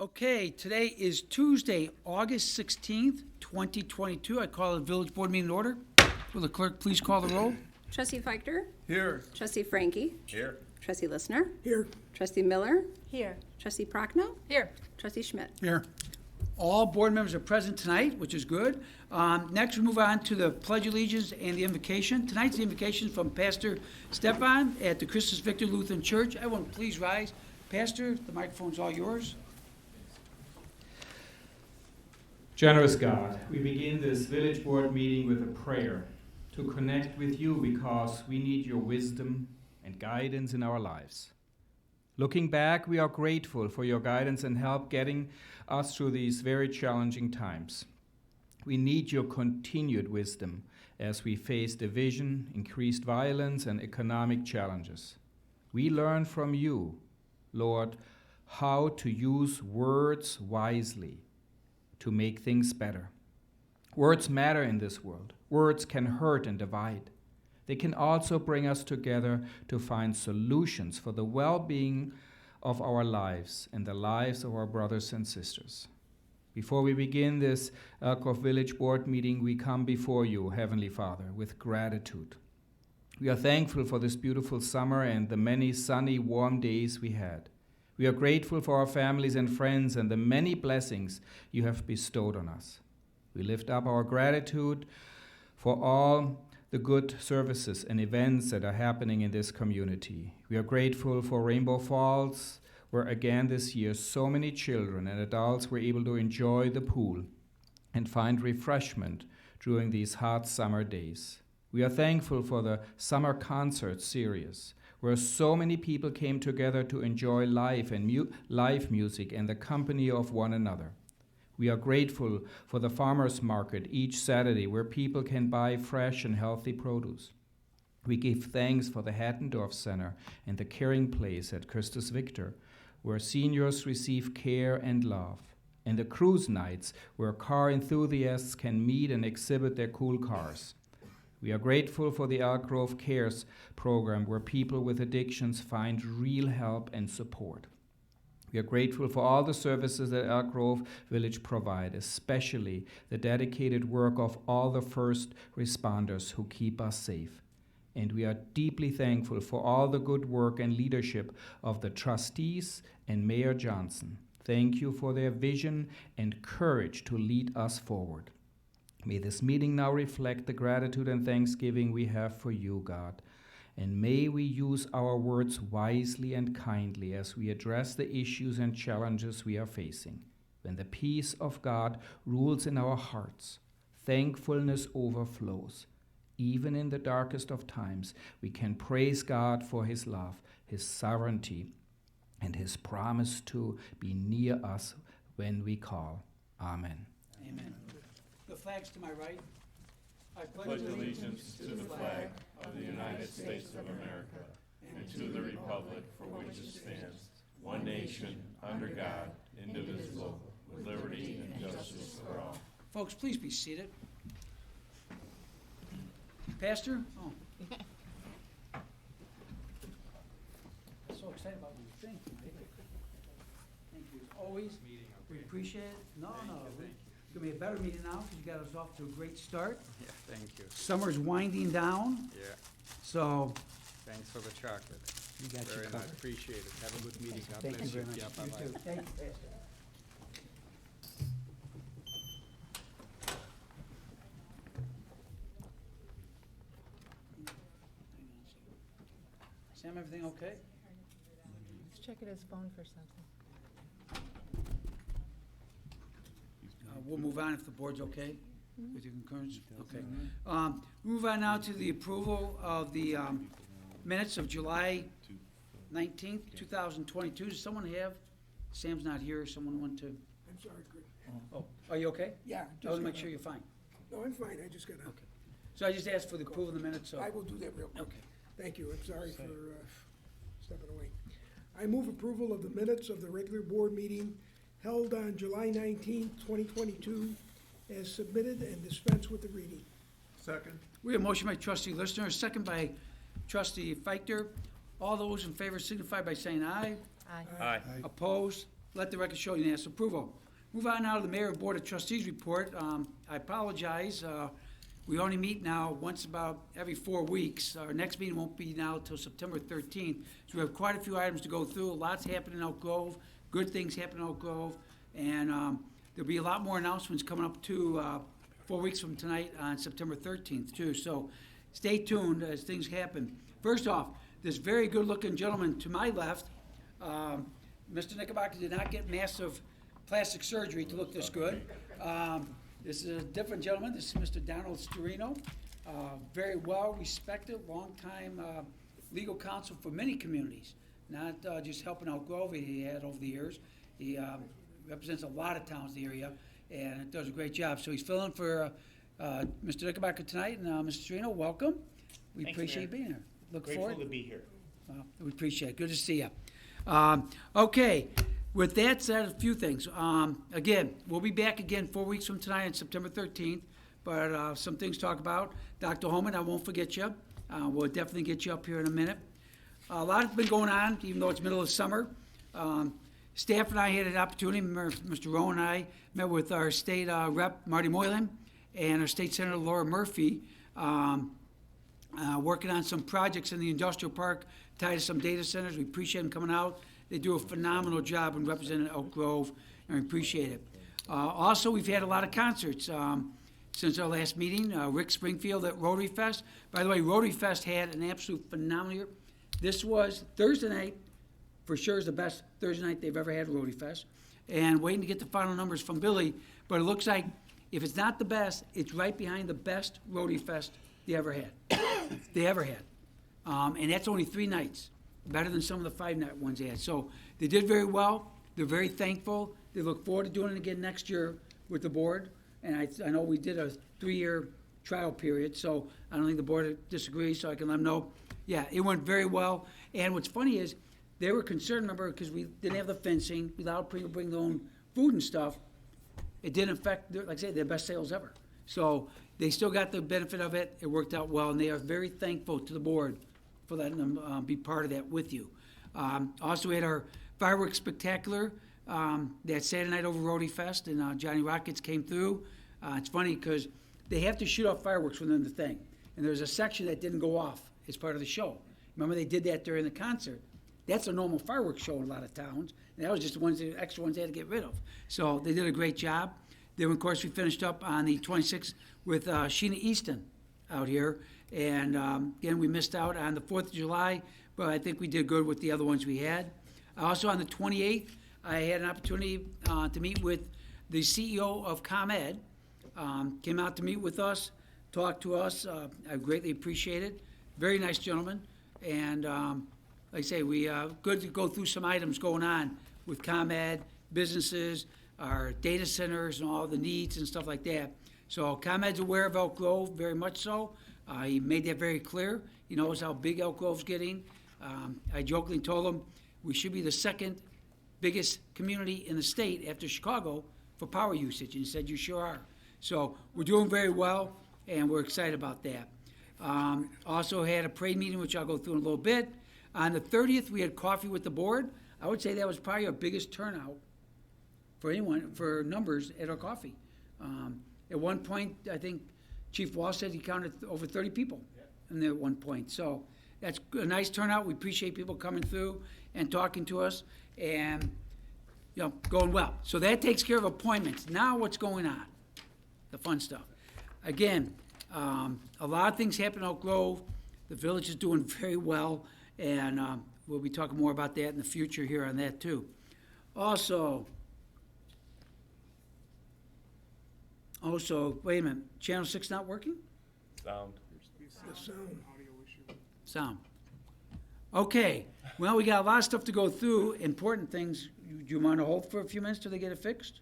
Okay, today is Tuesday, August 16th, 2022. I call the village board meeting in order. Will the clerk please call the roll? Trustee Feichter? Here. Trustee Frankie? Here. Trustee Listener? Here. Trustee Miller? Here. Trustee Prochnow? Here. Trustee Schmidt? Here. All board members are present tonight, which is good. Next, we move on to the Pledge of Allegiance and the invocation. Tonight's the invocation from Pastor Stepan at the Christus Victor Lutheran Church. Everyone, please rise. Pastor, the microphone's all yours. Generous God, we begin this village board meeting with a prayer to connect with you because we need your wisdom and guidance in our lives. Looking back, we are grateful for your guidance and help getting us through these very challenging times. We need your continued wisdom as we face division, increased violence, and economic challenges. We learn from you, Lord, how to use words wisely to make things better. Words matter in this world. Words can hurt and divide. They can also bring us together to find solutions for the well-being of our lives and the lives of our brothers and sisters. Before we begin this Elk Grove Village Board meeting, we come before you, Heavenly Father, with gratitude. We are thankful for this beautiful summer and the many sunny, warm days we had. We are grateful for our families and friends and the many blessings you have bestowed on us. We lift up our gratitude for all the good services and events that are happening in this community. We are grateful for Rainbow Falls, where again this year so many children and adults were able to enjoy the pool and find refreshment during these hot summer days. We are thankful for the summer concert series, where so many people came together to enjoy live music and the company of one another. We are grateful for the farmers market each Saturday, where people can buy fresh and healthy produce. We give thanks for the Hattendorf Center and the Caring Place at Christus Victor, where seniors receive care and love, and the cruise nights, where car enthusiasts can meet and exhibit their cool cars. We are grateful for the Elk Grove Cares program, where people with addictions find real help and support. We are grateful for all the services that Elk Grove Village provide, especially the dedicated work of all the first responders who keep us safe. And we are deeply thankful for all the good work and leadership of the trustees and Mayor Johnson. Thank you for their vision and courage to lead us forward. May this meeting now reflect the gratitude and thanksgiving we have for you, God. And may we use our words wisely and kindly as we address the issues and challenges we are facing. When the peace of God rules in our hearts, thankfulness overflows. Even in the darkest of times, we can praise God for his love, his sovereignty, and his promise to be near us when we call. Amen. Amen. The flag's to my right. I Pledge allegiance to the flag of the United States of America and to the republic for which it stands, one nation, under God, indivisible, with liberty and justice for all. Folks, please be seated. Pastor? Oh. I'm so excited about my thing tonight. Thank you. As always, we appreciate it. No. It's going to be a better meeting now because you got us off to a great start. Yeah, thank you. Summer's winding down, Yeah, so thanks for the chocolate. you got your Very covered. much, appreciate it. Have a good meeting. God Thank bless you very much. Yeah, You bye-bye. too. Thank you, Pastor. Sam, everything okay? Let's check at his phone for something. We'll move on if the board's okay with your concurrence. Okay. Move on now to the approval of the minutes of July 19th, 2022. Does someone have? Sam's not here. Someone want to? I'm sorry, Chris. Oh, are you okay? Yeah. I want to make sure you're fine. No, I'm fine, I just gotta, Okay. So I just asked for the approval of the minutes, so. I will do that real quick. Okay. Thank you, I'm sorry for stepping away. I move approval of the minutes of the regular board meeting held on July 19th, 2022, as submitted, and dispense with the reading. Second. We have a motion by trustee Listener, a second by trustee Feichter. All those in favor signify by saying aye. Aye. Aye. Opposed? Let the record show unanimous approval. Move on now to the Mayor and Board of Trustees report. I apologize. We only meet now once about every 4 weeks. Our next meeting won't be now till September 13th. So we have quite a few items to go through. Lots happening in Elk Grove, good things happening in Elk Grove. And there'll be a lot more announcements coming up too, 4 weeks from tonight on September 13th too. So stay tuned as things happen. First off, this very good-looking gentleman to my left, Mr. Knickerbocker did not get massive plastic surgery to look this good. This is a different gentleman. This is Mr. Donald Storino, very well-respected, longtime legal counsel for many communities, not just helping out Grove he had over the years. He represents a lot of towns in the area and does a great job. So he's filling for Mr. Knickerbocker tonight, and Mr. Storino, welcome. We Thanks, appreciate you Mayor. being here. Look forward. Grateful to be here. We appreciate it. Good to see you. Okay, with that said, a few things. Again, we'll be back again 4 weeks from tonight on September 13th, but some things to talk about. Dr. Holman, I won't forget you. We'll definitely get you up here in a minute. A lot has been going on, even though it's middle of summer. Staff and I had an opportunity, Mr. Rowan and I met with our state rep, Marty Moylan, and our state senator, Laura Murphy, working on some projects in the industrial park tied to some data centers. We appreciate them coming out. They do a phenomenal job in representing Elk Grove, and we appreciate it. Also, we've had a lot of concerts since our last meeting. Rick Springfield at Rotary Fest. By the way, Rotary Fest had an absolute phenomenal year. This was Thursday night, for sure is the best Thursday night they've ever had Rotary Fest. And waiting to get the final numbers from Billy, but it looks like if it's not the best, it's right behind the best Rotary Fest they ever had. They ever had. And that's only 3 nights, better than some of the 5-night ones they had. So they did very well. They're very thankful. They look forward to doing it again next year with the board. And I know we did a 3-year trial period, so I don't think the board disagrees, so I can let them know. Yeah, it went very well. And what's funny is they were concerned, remember, because we didn't have the fencing. We allowed people to bring their own food and stuff. It didn't affect, like I say, their best sales ever. So they still got the benefit of it. It worked out well, and they are very thankful to the board for letting them be part of that with you. Also, we had our fireworks spectacular that Saturday night over Rotary Fest, and Johnny Rockets came through. It's funny because they have to shoot off fireworks within the thing, and there's a section that didn't go off as part of the show. Remember, they did that during the concert. That's a normal fireworks show in a lot of towns, and that was just the extra ones they had to get rid of. So they did a great job. Then, of course, we finished up on the 26th with Sheena Easton out here. And again, we missed out on the 4th of July, but I think we did good with the other ones we had. Also, on the 28th, I had an opportunity to meet with the CEO of ComEd. Came out to meet with us, talk to us. I greatly appreciate it. Very nice gentleman. And like I say, we good to go through some items going on with ComEd, businesses, our data centers, and all the needs and stuff like that. So ComEd's aware of Elk Grove, very much so. He made that very clear. He knows how big Elk Grove's getting. I jokingly told him we should be the second biggest community in the state after Chicago for power usage. And he said, you sure are. So we're doing very well, and we're excited about that. Also had a parade meeting, which I'll go through in a little bit. On the 30th, we had coffee with the board. I would say that was probably our biggest turnout for anyone, for numbers at our coffee. At one point, I think Chief Wall said he counted over 30 people in there at one point. So that's a nice turnout. We appreciate people coming through and talking to us and, you know, going well. So that takes care of appointments. Now what's going on? The fun stuff. Again, a lot of things happen in Elk Grove. The village is doing very well, and we'll be talking more about that in the future here on that too. Also, wait a minute, Channel 6 not working? Sound. The sound. Sound. Okay, well, we got a lot of stuff to go through, important things. Do you want to hold for a few minutes till they get it fixed?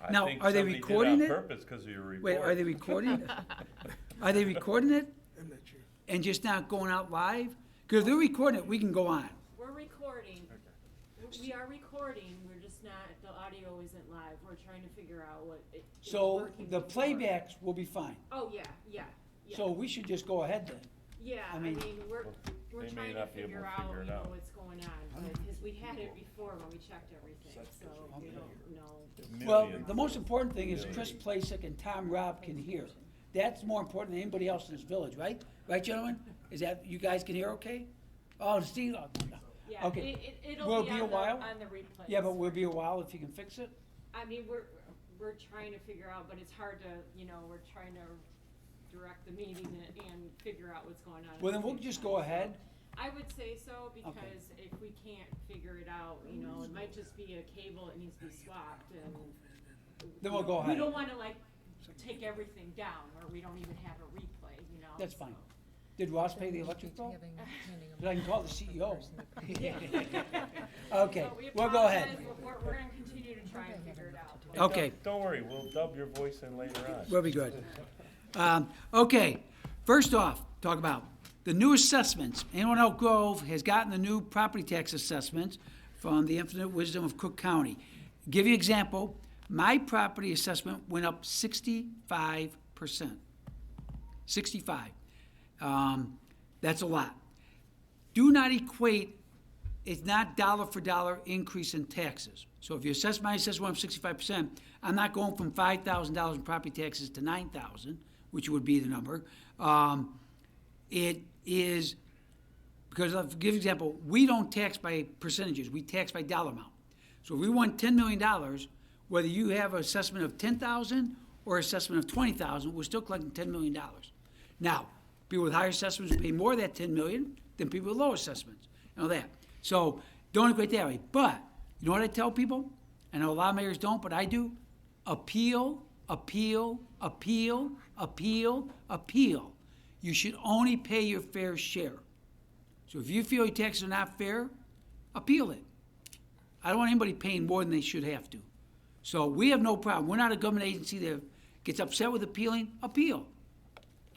Now, are they recording it? I think somebody did on purpose because of your report. Wait, are they recording it? Are they recording it I'm not sure. and just not going out live? Because if they're recording it, we can go on. We're recording. We are recording, we're just not, the audio isn't live. We're trying to figure out what it is So working the before. playbacks will be fine. Oh, yeah. So we should just go ahead then. Yeah, I I mean- mean, we're They may trying to not be able figure to out, figure it you know, out. what's going on, because we had it before when we checked everything, so we don't know. Well, Millions. the most important thing is Chris Plasek and Tom Robb can hear. That's more important than anybody else in this village, right? Right, gentlemen? Is that, you guys can hear okay? Oh, Steve, oh, Yeah, okay. it'll Will be it be a on the, while? on the replays. Yeah, but will it be a while if you can fix it? I mean, we're trying to figure out, but it's hard to, you know, we're trying to direct the meeting and figure out what's going on. at Well, the then we'll same just time. go ahead. I would say so, because if we can't figure it out, you know, it might just be a cable that needs to be swapped, and. Then we'll go We ahead. don't wanna like take everything down, or we don't even have a replay, you know? That's fine. Did Ross pay the electric bill? Having- handing them But I can call the CEO. So Okay, we we'll go ahead. apologize, but we're gonna continue to try and figure it out. Hey, Okay. Don't worry, we'll dub your voice in later on. We'll be good. Okay, first off, talk about the new assessments. Anyone in Elk Grove has gotten the new property tax assessments from the infinite wisdom of Cook County. Give you an example, my property assessment went up 65%. 65. That's a lot. Do not equate, it's not dollar for dollar increase in taxes. So if you assess my assessment went up 65%, I'm not going from $5,000 in property taxes to $9,000, which would be the number. It is, because I'll give you an example, we don't tax by percentages, we tax by dollar amount. So if we want $10 million, whether you have an assessment of $10,000 or assessment of $20,000, we're still collecting $10 million. Now, people with higher assessments pay more of that $10 million than people with low assessments, you know that. So don't equate that way. But, you know what I tell people? I know a lot of mayors don't, but I do. Appeal, appeal, appeal, appeal, appeal. You should only pay your fair share. So if you feel your taxes are not fair, appeal it. I don't want anybody paying more than they should have to. So we have no problem. We're not a government agency that gets upset with appealing. Appeal.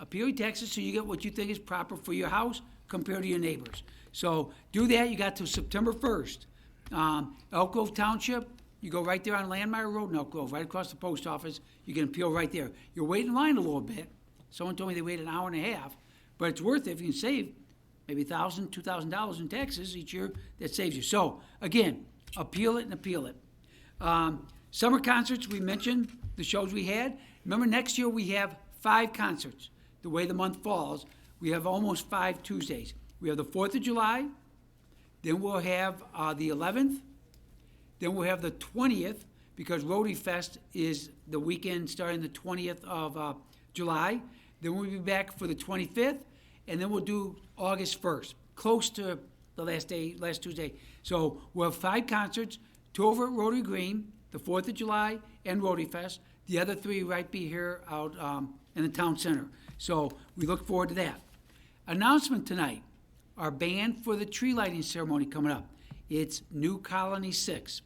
Appeal your taxes so you get what you think is proper for your house compared to your neighbors. So do that. You got till September 1st. Elk Grove Township, you go right there on Landmeyer Road in Elk Grove, right across the post office. You can appeal right there. You're waiting in line a little bit. Someone told me they waited an hour and a half, but it's worth it if you can save maybe $1,000, $2,000 in taxes each year. That saves you. So again, appeal it and appeal it. Summer concerts, we mentioned the shows we had. Remember, next year we have 5 concerts. The way the month falls, we have almost 5 Tuesdays. We have the 4th of July, then we'll have the 11th, then we'll have the 20th, because Rotary Fest is the weekend starting the 20th of July. Then we'll be back for the 25th, and then we'll do August 1st, close to the last Tuesday. So we'll have 5 concerts, 2 over at Rotary Green, the 4th of July, and Rotary Fest. The other 3 right be here out in the town center. So we look forward to that. Announcement tonight, our band for the tree lighting ceremony coming up. It's New Colony 6.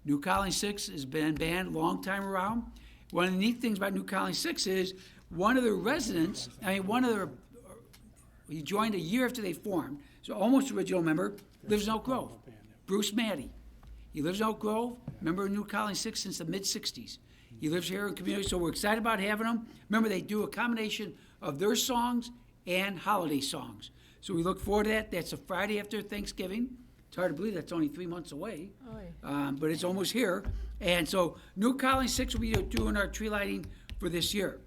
New Colony 6 has been band a long time around. One of the neat things about New Colony 6 is one of the residents, he joined a year after they formed, so almost original member, lives in Oak Grove. Bruce Maddy. He lives in Oak Grove, member of New Colony 6 since the mid-60s. He lives here in the community, so we're excited about having him. Remember, they do a combination of their songs and holiday songs. So we look forward to that. That's a Friday after Thanksgiving. It's hard to believe that's only 3 months away, but it's almost here. And so New Colony 6 will be doing our tree lighting for this year.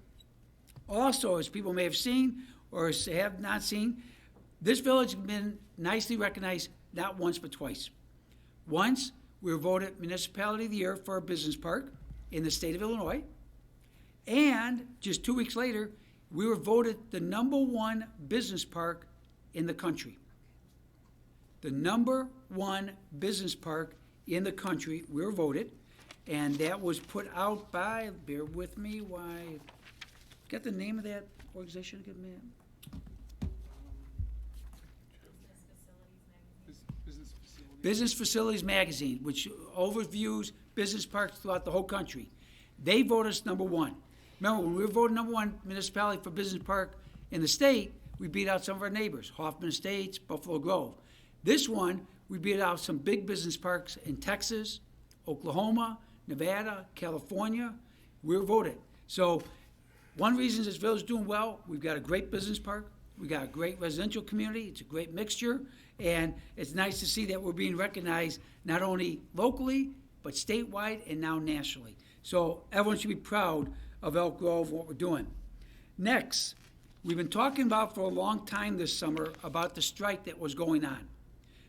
Also, as people may have seen or have not seen, this village has been nicely recognized not once but twice. Once, we were voted Municipality of the Year for our business park in the state of Illinois. And just 2 weeks later, we were voted the #1 business park in the country. The #1 business park in the country, we were voted, and that was put out by, bear with me, why, got the name of that organization again, man? Business Facilities Magazine, which overviews business parks throughout the whole country. They voted us #1. Remember, when we were voted #1 municipality for business park in the state, we beat out some of our neighbors, Hoffman Estates, Buffalo Grove. This one, we beat out some big business parks in Texas, Oklahoma, Nevada, California. We were voted. So one reason this village is doing well, we've got a great business park, We got a great residential community. It's a great mixture. And it's nice to see that we're being recognized not only locally, but statewide and now nationally. So everyone should be proud of Elk Grove, what we're doing. Next, we've been talking about for a long time this summer about the strike that was going on.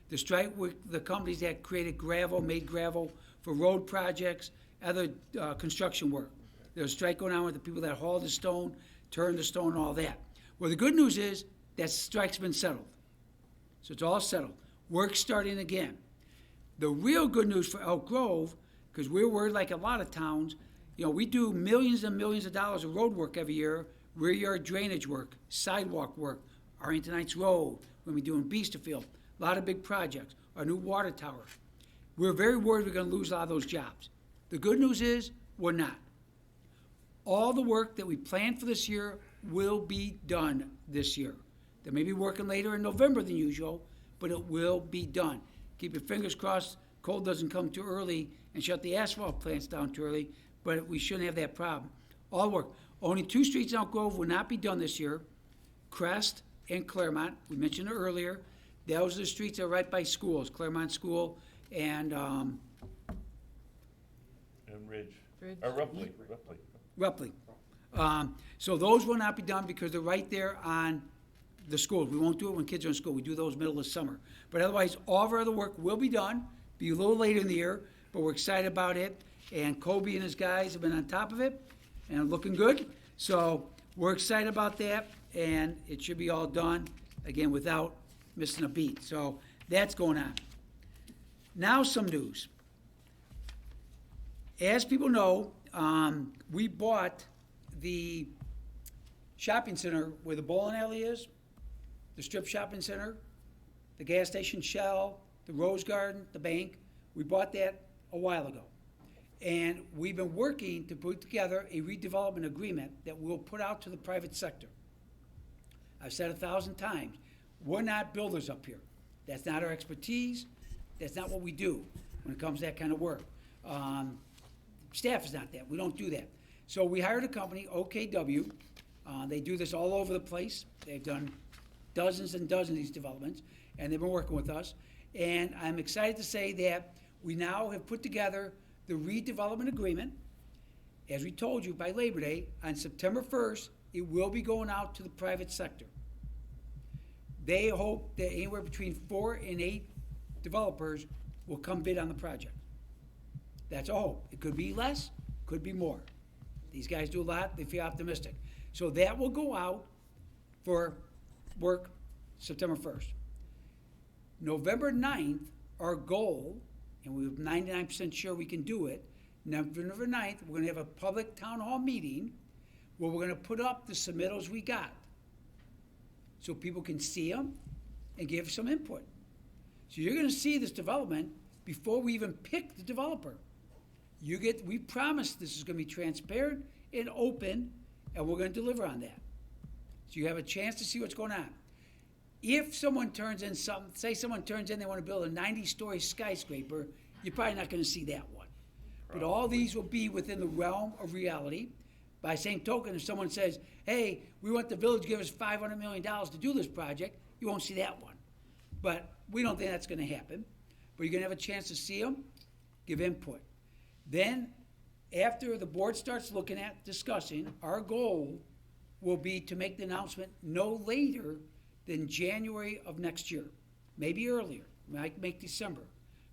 The strike with the companies that created gravel, made gravel for road projects, other construction work. There's a strike going on with the people that haul the stone, turn the stone, all that. Well, the good news is that strike's been settled. So it's all settled. Work's starting again. The real good news for Elk Grove, because we're worried like a lot of towns, you know, we do millions and millions of dollars of road work every year, rear yard drainage work, sidewalk work, Arlington Heights Road, we're gonna be doing Beasterfield, a lot of big projects, our new water tower. We're very worried we're gonna lose a lot of those jobs. The good news is, we're not. All the work that we planned for this year will be done this year. They may be working later in November than usual, but it will be done. Keep your fingers crossed, cold doesn't come too early and shut the asphalt plants down too early, but we shouldn't have that problem. All work. Only 2 streets in Elk Grove will not be done this year, Crest and Claremont. We mentioned it earlier. Those are the streets that are right by schools, Claremont School and And Ridge. Ridge. Ripley. Rupley. So those will not be done because they're right there on the schools. We won't do it when kids are in school. We do those middle of summer. But otherwise, all of our other work will be done, be a little later in the year, but we're excited about it. And Kobe and his guys have been on top of it and looking good. So we're excited about that, and it should be all done, again, without missing a beat. So that's going on. Now some news. As people know, we bought the shopping center where the bowling alley is, the strip shopping center, the gas station Shell, the Rose Garden, the bank. We bought that a while ago. And we've been working to put together a redevelopment agreement that we'll put out to the private sector. I've said 1,000 times, we're not builders up here. That's not our expertise. That's not what we do when it comes to that kind of work. Staff is not that. We don't do that. So we hired a company, OKW. They do this all over the place. They've done dozens and dozens of these developments, and they've been working with us. And I'm excited to say that we now have put together the redevelopment agreement. As we told you, by Labor Day, on September 1st, it will be going out to the private sector. They hope that anywhere between 4 and 8 developers will come bid on the project. That's a hope. It could be less, could be more. These guys do a lot, they feel optimistic. So that will go out for work September 1st. November 9th, our goal, and we're 99% sure we can do it, November 9th, we're gonna have a public town hall meeting where we're gonna put up the submittals we got so people can see them and give some input. So you're gonna see this development before we even pick the developer. We promise this is gonna be transparent and open, and we're gonna deliver on that. So you have a chance to see what's going on. If someone turns in something, say someone turns in, they wanna build a 90-story skyscraper, you're probably not gonna see that one. But all these will be within the realm of reality. By the same token, if someone says, hey, we want the village to give us $500 million to do this project, you won't see that one. But we don't think that's gonna happen. But you're gonna have a chance to see them, give input. Then, after the board starts looking at, discussing, our goal will be to make the announcement no later than January of next year. Maybe earlier, might make December.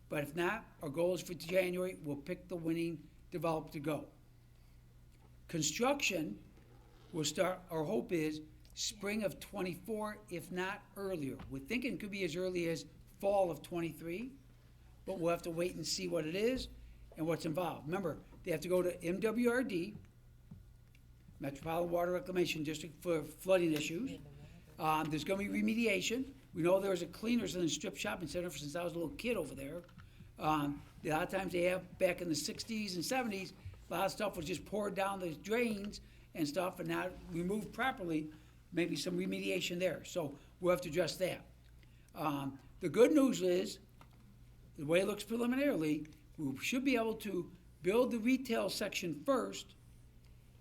But if not, our goal is for January, we'll pick the winning developer to go. Construction will start, our hope is, spring of '24, if not earlier. We're thinking it could be as early as fall of '23, but we'll have to wait and see what it is and what's involved. Remember, they have to go to MWRD, Metropolitan Water Reclamation District, for flooding issues. There's gonna be remediation. We know there was a cleaners in the strip shopping center since I was a little kid over there. A lot of times they have, back in the 60s and 70s, a lot of stuff was just poured down the drains and stuff and not removed properly, maybe some remediation there. So we'll have to address that. The good news is, the way it looks preliminarily, we should be able to build the retail section first,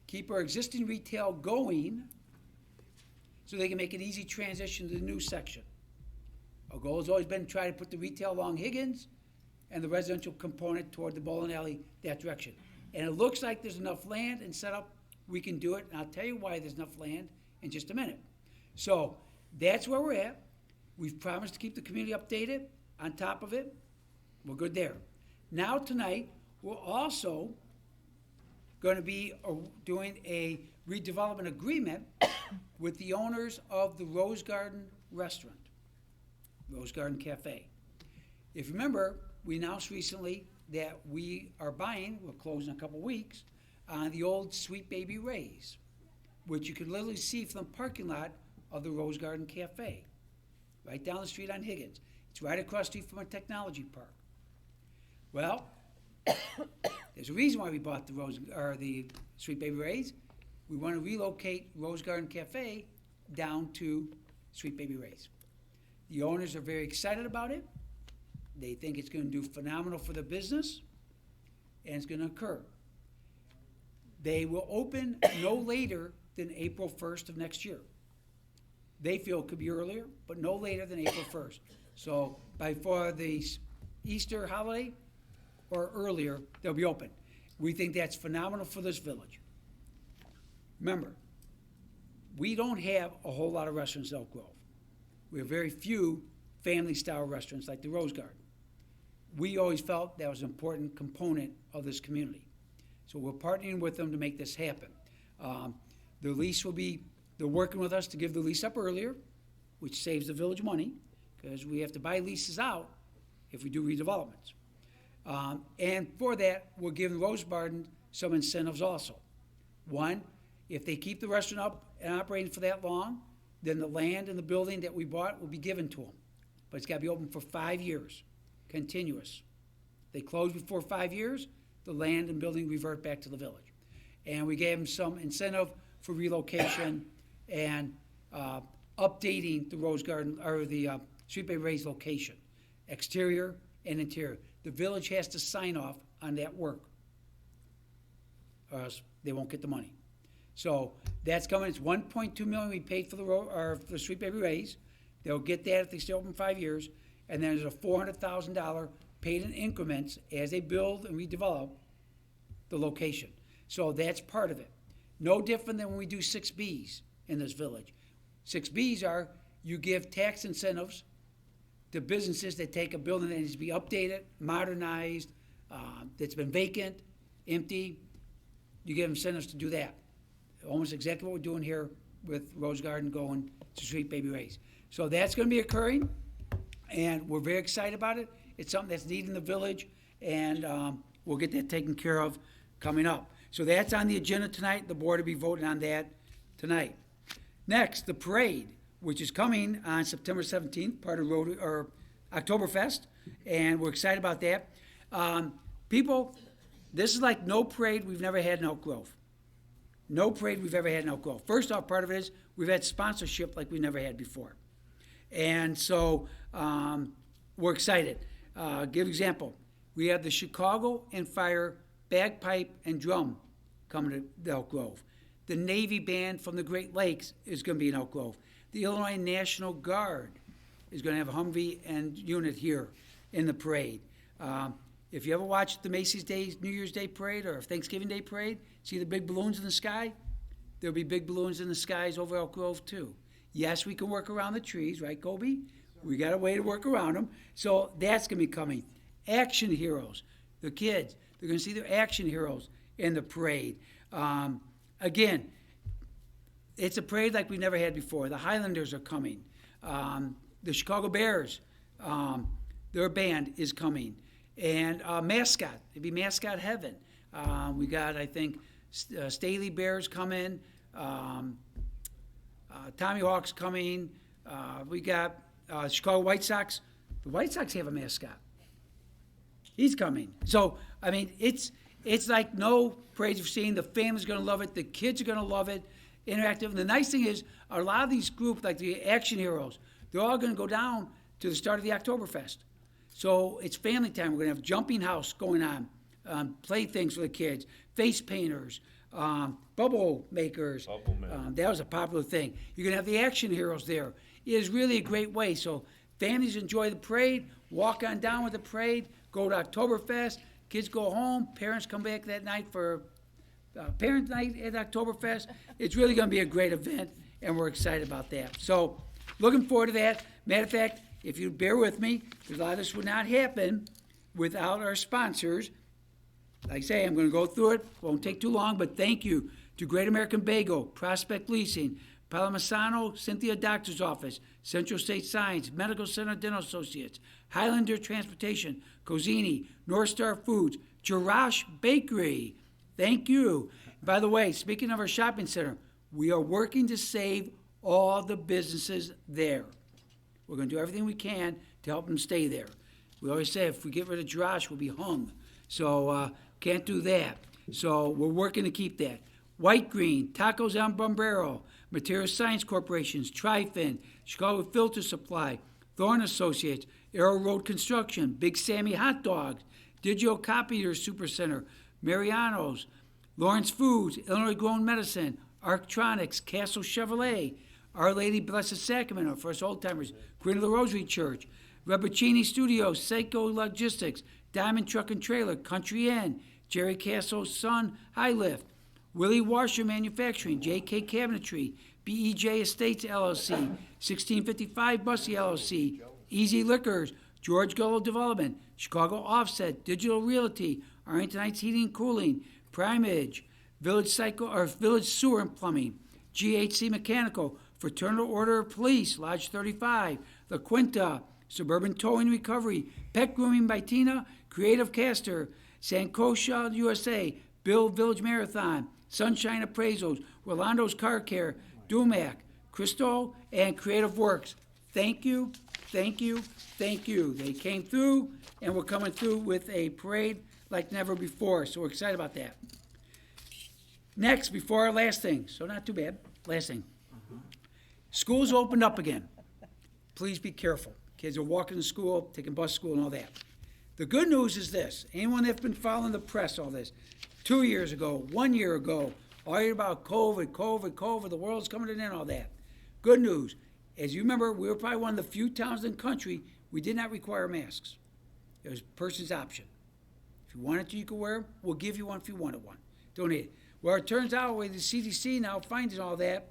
keep our existing retail going, so they can make an easy transition to the new section. Our goal has always been to try to put the retail along Higgins and the residential component toward the bowling alley that direction. And it looks like there's enough land and setup, we can do it, and I'll tell you why there's enough land in just a minute. So that's where we're at. We've promised to keep the community updated, on top of it. We're good there. Now tonight, we're also going to be doing a redevelopment agreement with the owners of the Rose Garden Restaurant, Rose Garden Cafe. If you remember, we announced recently that we are buying, we'll close in a couple weeks, the old Sweet Baby Ray's, which you can literally see from the parking lot of the Rose Garden Cafe, right down the street on Higgins. It's right across the street from a technology park. Well, there's a reason why we bought the Sweet Baby Ray's. We want to relocate Rose Garden Cafe down to Sweet Baby Ray's. The owners are very excited about it. They think it's going to do phenomenal for the business, and it's going to occur. They will open no later than April 1st of next year. They feel it could be earlier, but no later than April 1st. So before the Easter holiday or earlier, they'll be open. We think that's phenomenal for this village. Remember, we don't have a whole lot of restaurants in Elk Grove. We have very few family-style restaurants like the Rose Garden. We always felt that was an important component of this community. So we're partnering with them to make this happen. The lease will be, they're working with us to give the lease up earlier, which saves the village money, because we have to buy leases out if we do redevelopments. And for that, we're giving Rose Garden some incentives also. One, if they keep the restaurant up and operating for that long, then the land and the building that we bought will be given to them. But it's got to be open for 5 years, continuous. If they close before 5 years, the land and building revert back to the village. And we gave them some incentive for relocation and updating the Rose Garden, or the Sweet Baby Ray's location, exterior and interior. The village has to sign off on that work, or else they won't get the money. So that's coming. It's $1.2 million we paid for the Sweet Baby Ray's. They'll get that if they stay open 5 years, and then there's a $400,000 paid in increments as they build and redevelop the location. So that's part of it. No different than when we do 6Bs in this village. 6Bs are, you give tax incentives to businesses that take a building that needs to be updated, modernized, that's been vacant, empty. You give them incentives to do that. Almost exactly what we're doing here with Rose Garden going to Sweet Baby Ray's. So that's going to be occurring, and we're very excited about it. It's something that's needed in the village, and we'll get that taken care of coming up. So that's on the agenda tonight. The board will be voting on that tonight. Next, the parade, which is coming on September 17th, part of Oktoberfest, and we're excited about that. People, this is like no parade we've never had in Elk Grove. No parade we've ever had in Elk Grove. First off, part of it is we've had sponsorship like we never had before. And so we're excited. Give example, we have the Chicago and Fire bagpipe and drum coming to Elk Grove. The Navy Band from the Great Lakes is going to be in Elk Grove. The Illinois National Guard is going to have a Humvee and unit here in the parade. If you ever watched the Macy's New Year's Day parade or Thanksgiving Day parade, see the big balloons in the sky? There'll be big balloons in the skies over Elk Grove too. Yes, we can work around the trees, right, Kobe? We got a way to work around them. So that's going to be coming. Action heroes, the kids, they're going to see their action heroes in the parade. Again, it's a parade like we've never had before. The Highlanders are coming. The Chicago Bears, their band is coming. And mascot, it'd be mascot heaven. We got, I think, Staley Bears coming. Tommy Hawk's coming. We got Chicago White Sox. The White Sox have a mascot. He's coming. So, I mean, it's like no parades you've seen. The family's going to love it. The kids are going to love it. Interactive. And the nice thing is, a lot of these groups, like the action heroes, they're all going to go down to the start of the Oktoberfest. So it's family time. We're going to have jumping house going on, playthings for the kids, face painters, bubble makers. Bubble man. That was a popular thing. You're going to have the action heroes there. It is really a great way. So families enjoy the parade, walk on down with the parade, go to Oktoberfest, kids go home, parents come back that night for parent night at Oktoberfest. It's really going to be a great event, and we're excited about that. So looking forward to that. Matter of fact, if you bear with me, because a lot of this would not happen without our sponsors. Like I say, I'm going to go through it. Won't take too long, but thank you to Great American Bagel, Prospect Leasing, Palomasano, Cynthia Doctor's Office, Central State Science, Medical Center Dental Associates, Highlander Transportation, Cozini, North Star Foods, Jarash Bakery. Thank you. By the way, speaking of our shopping center, we are working to save all the businesses there. We're going to do everything we can to help them stay there. We always say if we get rid of Jarash, we'll be hung. So can't do that. So we're working to keep that. White Green, Tacos El Bombero, Material Science Corporations, Trifin, Chicago Filter Supply, Thorne Associates, Arrow Road Construction, Big Sammy Hot Dogs, Digital Copier Supercenter, Mariano's, Lawrence Foods, Illinois Grown Medicine, Arctronics, Castle Chevrolet, Our Lady Blessed Sacrament for us old timers, Green of the Rosary Church, Rebuccini Studios, Seiko Logistics, Diamond Truck and Trailer, Country Inn, Jerry Castle's Son High Lift, Willie Washer Manufacturing, JK Cabinetry, BEJ Estates LLC, 1655 Bussy LLC, Easy Liquors, George Gullo Development, Chicago Offset, Digital Realty, Arlington Heights Heating and Cooling, Primage, Village Sewer and Plumbing, GHC Mechanical, Fraternal Order of Police, Lodge 35, La Quinta, Suburban Towing Recovery, Pet Grooming by Tina, Creative Caster, Sankosha USA, Bill Village Marathon, Sunshine Appraisals, Rolando's Car Care, Dumac, Crystal, and Creative Works. Thank you, thank you, thank you. They came through, and we're coming through with a parade like never before, so we're excited about that. Next, before our last thing, so not too bad, last thing. Schools opened up again. Please be careful. Kids are walking to school, taking bus to school and all that. The good news is this. Anyone that's been following the press, all this, 2 years ago, 1 year ago, all you about COVID, the world's coming to an end, all that. Good news. As you remember, we were probably one of the few towns in the country we did not require masks. It was a person's option. If you wanted to, you could wear them. We'll give you one if you wanted one. Don't need it. Well, it turns out with the CDC now finding all that,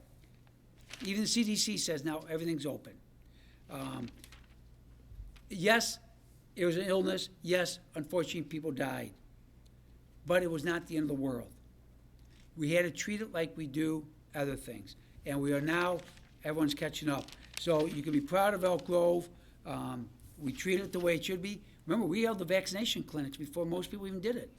even the CDC says now everything's open. Yes, it was an illness. Yes, unfortunately, people died. But it was not the end of the world. We had to treat it like we do other things. And we are now, everyone's catching up. So you can be proud of Elk Grove. We treat it the way it should be. Remember, we held the vaccination clinics before most people even did it.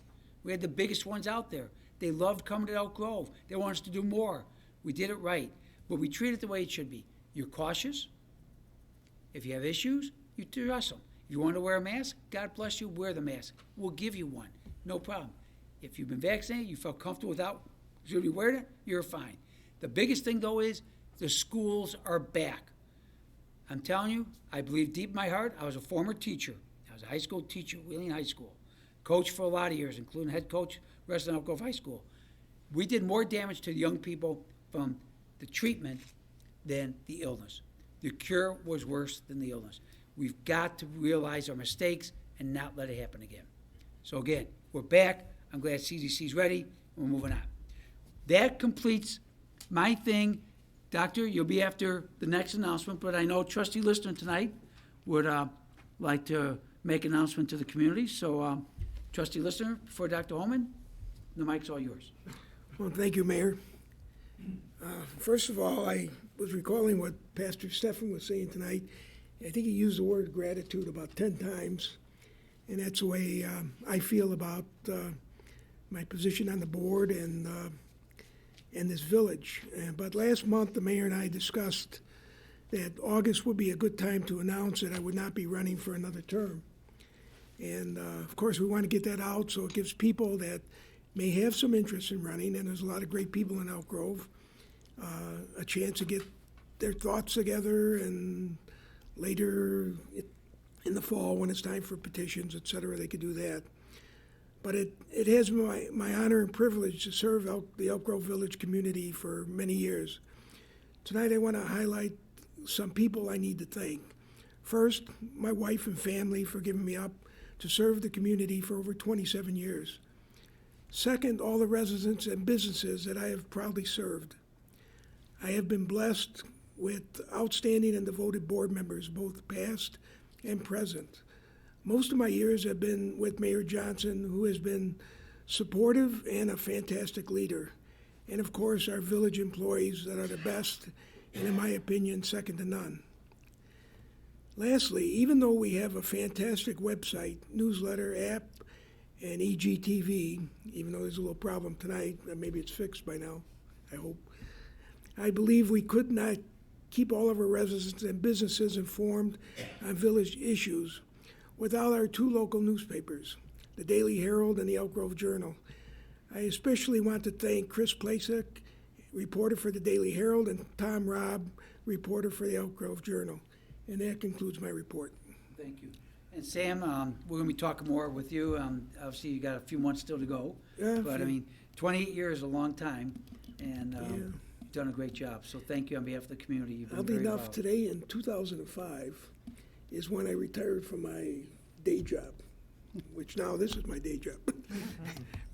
We had the biggest ones out there. They loved coming to Elk Grove. They want us to do more. We did it right. But we treat it the way it should be. You're cautious. If you have issues, you address them. If you want to wear a mask, God bless you, wear the mask. We'll give you one. No problem. If you've been vaccinated, you felt comfortable without really wearing it, you're fine. The biggest thing, though, is the schools are back. I'm telling you, I believe deep in my heart, I was a former teacher. I was a high school teacher at Wheeling High School. Coach for a lot of years, including head coach, rest of Elk Grove High School. We did more damage to the young people from the treatment than the illness. The cure was worse than the illness. We've got to realize our mistakes and not let it happen again. So again, we're back. I'm glad CDC's ready. We're moving on. That completes my thing. Doctor, you'll be after the next announcement, but I know Trustee Lister tonight would like to make an announcement to the community. So Trustee Lister, before Dr. Holman, the mic's all yours. Well, thank you, Mayor. First of all, I was recalling what Pastor Stephan was saying tonight. I think he used the word gratitude about 10 times, and that's the way I feel about my position on the board and this village. But last month, the mayor and I discussed that August would be a good time to announce that I would not be running for another term. And of course, we want to get that out so it gives people that may have some interest in running, and there's a lot of great people in Elk Grove, a chance to get their thoughts together, and later in the fall when it's time for petitions, et cetera, they could do that. but it has been my honor and privilege to serve the Elk Grove Village community for many years. Tonight I want to highlight some people I need to thank. First, my wife and family for giving me up to serve the community for over 27 years. Second, all the residents and businesses that I have proudly served. I have been blessed with outstanding and devoted board members, both past and present. Most of my years have been with Mayor Johnson, who has been supportive and a fantastic leader. And of course, our village employees that are the best, and in my opinion, second to none. Lastly, even though we have a fantastic website, newsletter, app, and EGTV, even though there's a little problem tonight, maybe it's fixed by now, I hope, I believe we could not keep all of our residents and businesses informed on village issues without our two local newspapers, the Daily Herald and the Elk Grove Journal. I especially want to thank Chris Plasek, reporter for the Daily Herald, and Tom Robb, reporter for the Elk Grove Journal. And that concludes my report. Thank you. And Sam, we're going to be talking more with you. Obviously, you got a few months still to go. Yeah, But, I mean, 28 years is a long time, and Yeah. you've done a great job. So thank you on behalf of the community. You've been Oddly very enough, involved. today in 2005 is when I retired from my day job, which now this is my day job.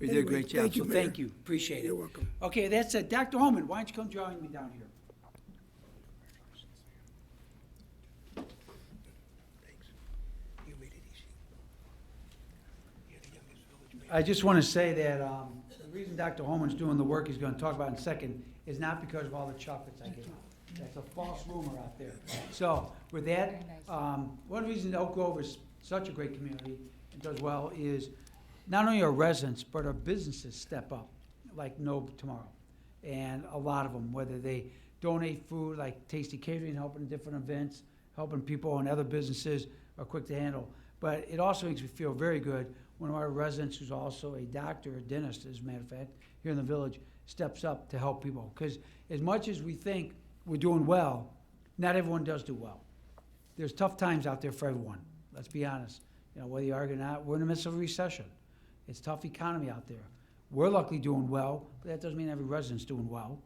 You did a Anyway, great job. thank you, So Mayor. thank you. Appreciate it. You're welcome. Okay, that's it. Dr. Holman, why don't you come join me down here? Thanks. You made it easy. You're the youngest village mayor. I just want to say that the reason Dr. Holman's doing the work he's going to talk about in a second is not because of all the chocolates I give him. That's a false rumor out there. So with that, one reason Elk Grove is such a great community and does well is not only our residents, but our businesses step up like no tomorrow. And a lot of them, whether they donate food like Tasty Catering, helping different events, helping people and other businesses are quick to handle. But it also makes me feel very good when our residents, who's also a doctor, a dentist, as a matter of fact, here in the village, steps up to help people. Because as much as we think we're doing well, not everyone does do well. There's tough times out there for everyone. Let's be honest. You know, whether you argue or not, we're in the midst of a recession. It's a tough economy out there. We're luckily doing well, but that doesn't mean every resident's doing well.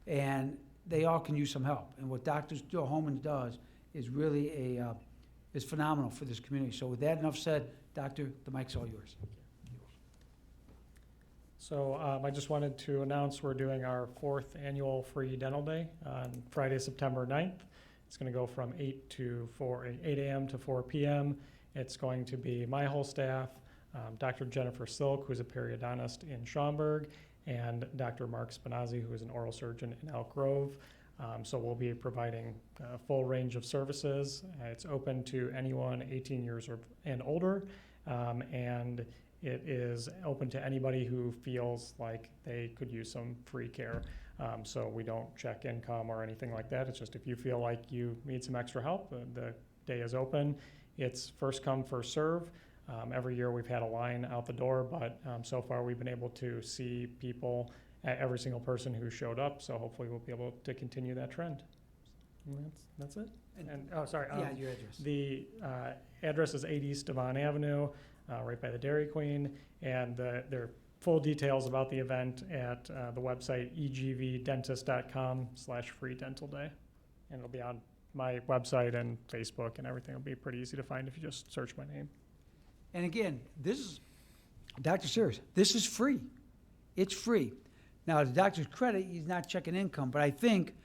And they all can use some help. And what Dr. Holman does is really is phenomenal for this community. So with that enough said, Doctor, the mic's all yours. So I just wanted to announce we're doing our 4th annual free dental day on Friday, September 9th. It's going to go from 8 a.m. to 4 p.m. It's going to be my whole staff, Dr. Jennifer Silk, who's a periodontist in Schaumburg, and Dr. Mark Spinazzi, who is an oral surgeon in Elk Grove. So we'll be providing a full range of services. It's open to anyone 18 years and older, and it is open to anybody who feels like they could use some free care. So we don't check income or anything like that. It's just if you feel like you need some extra help, the day is open. It's first come, first serve. Every year we've had a line out the door, but so far we've been able to see people, every single person who showed up. So hopefully we'll be able to continue that trend. And that's it. And oh, sorry. Yeah, your address. The address is 8 East Devon Avenue, right by the Dairy Queen, and there are full details about the event at the website egvdentist.com/free dental day, and it'll be on my website and Facebook and everything. It'll be pretty easy to find if you just search my name. And again, this is, Dr. Sears, this is free. It's free. Now, to the doctor's credit, he's not checking income, but I think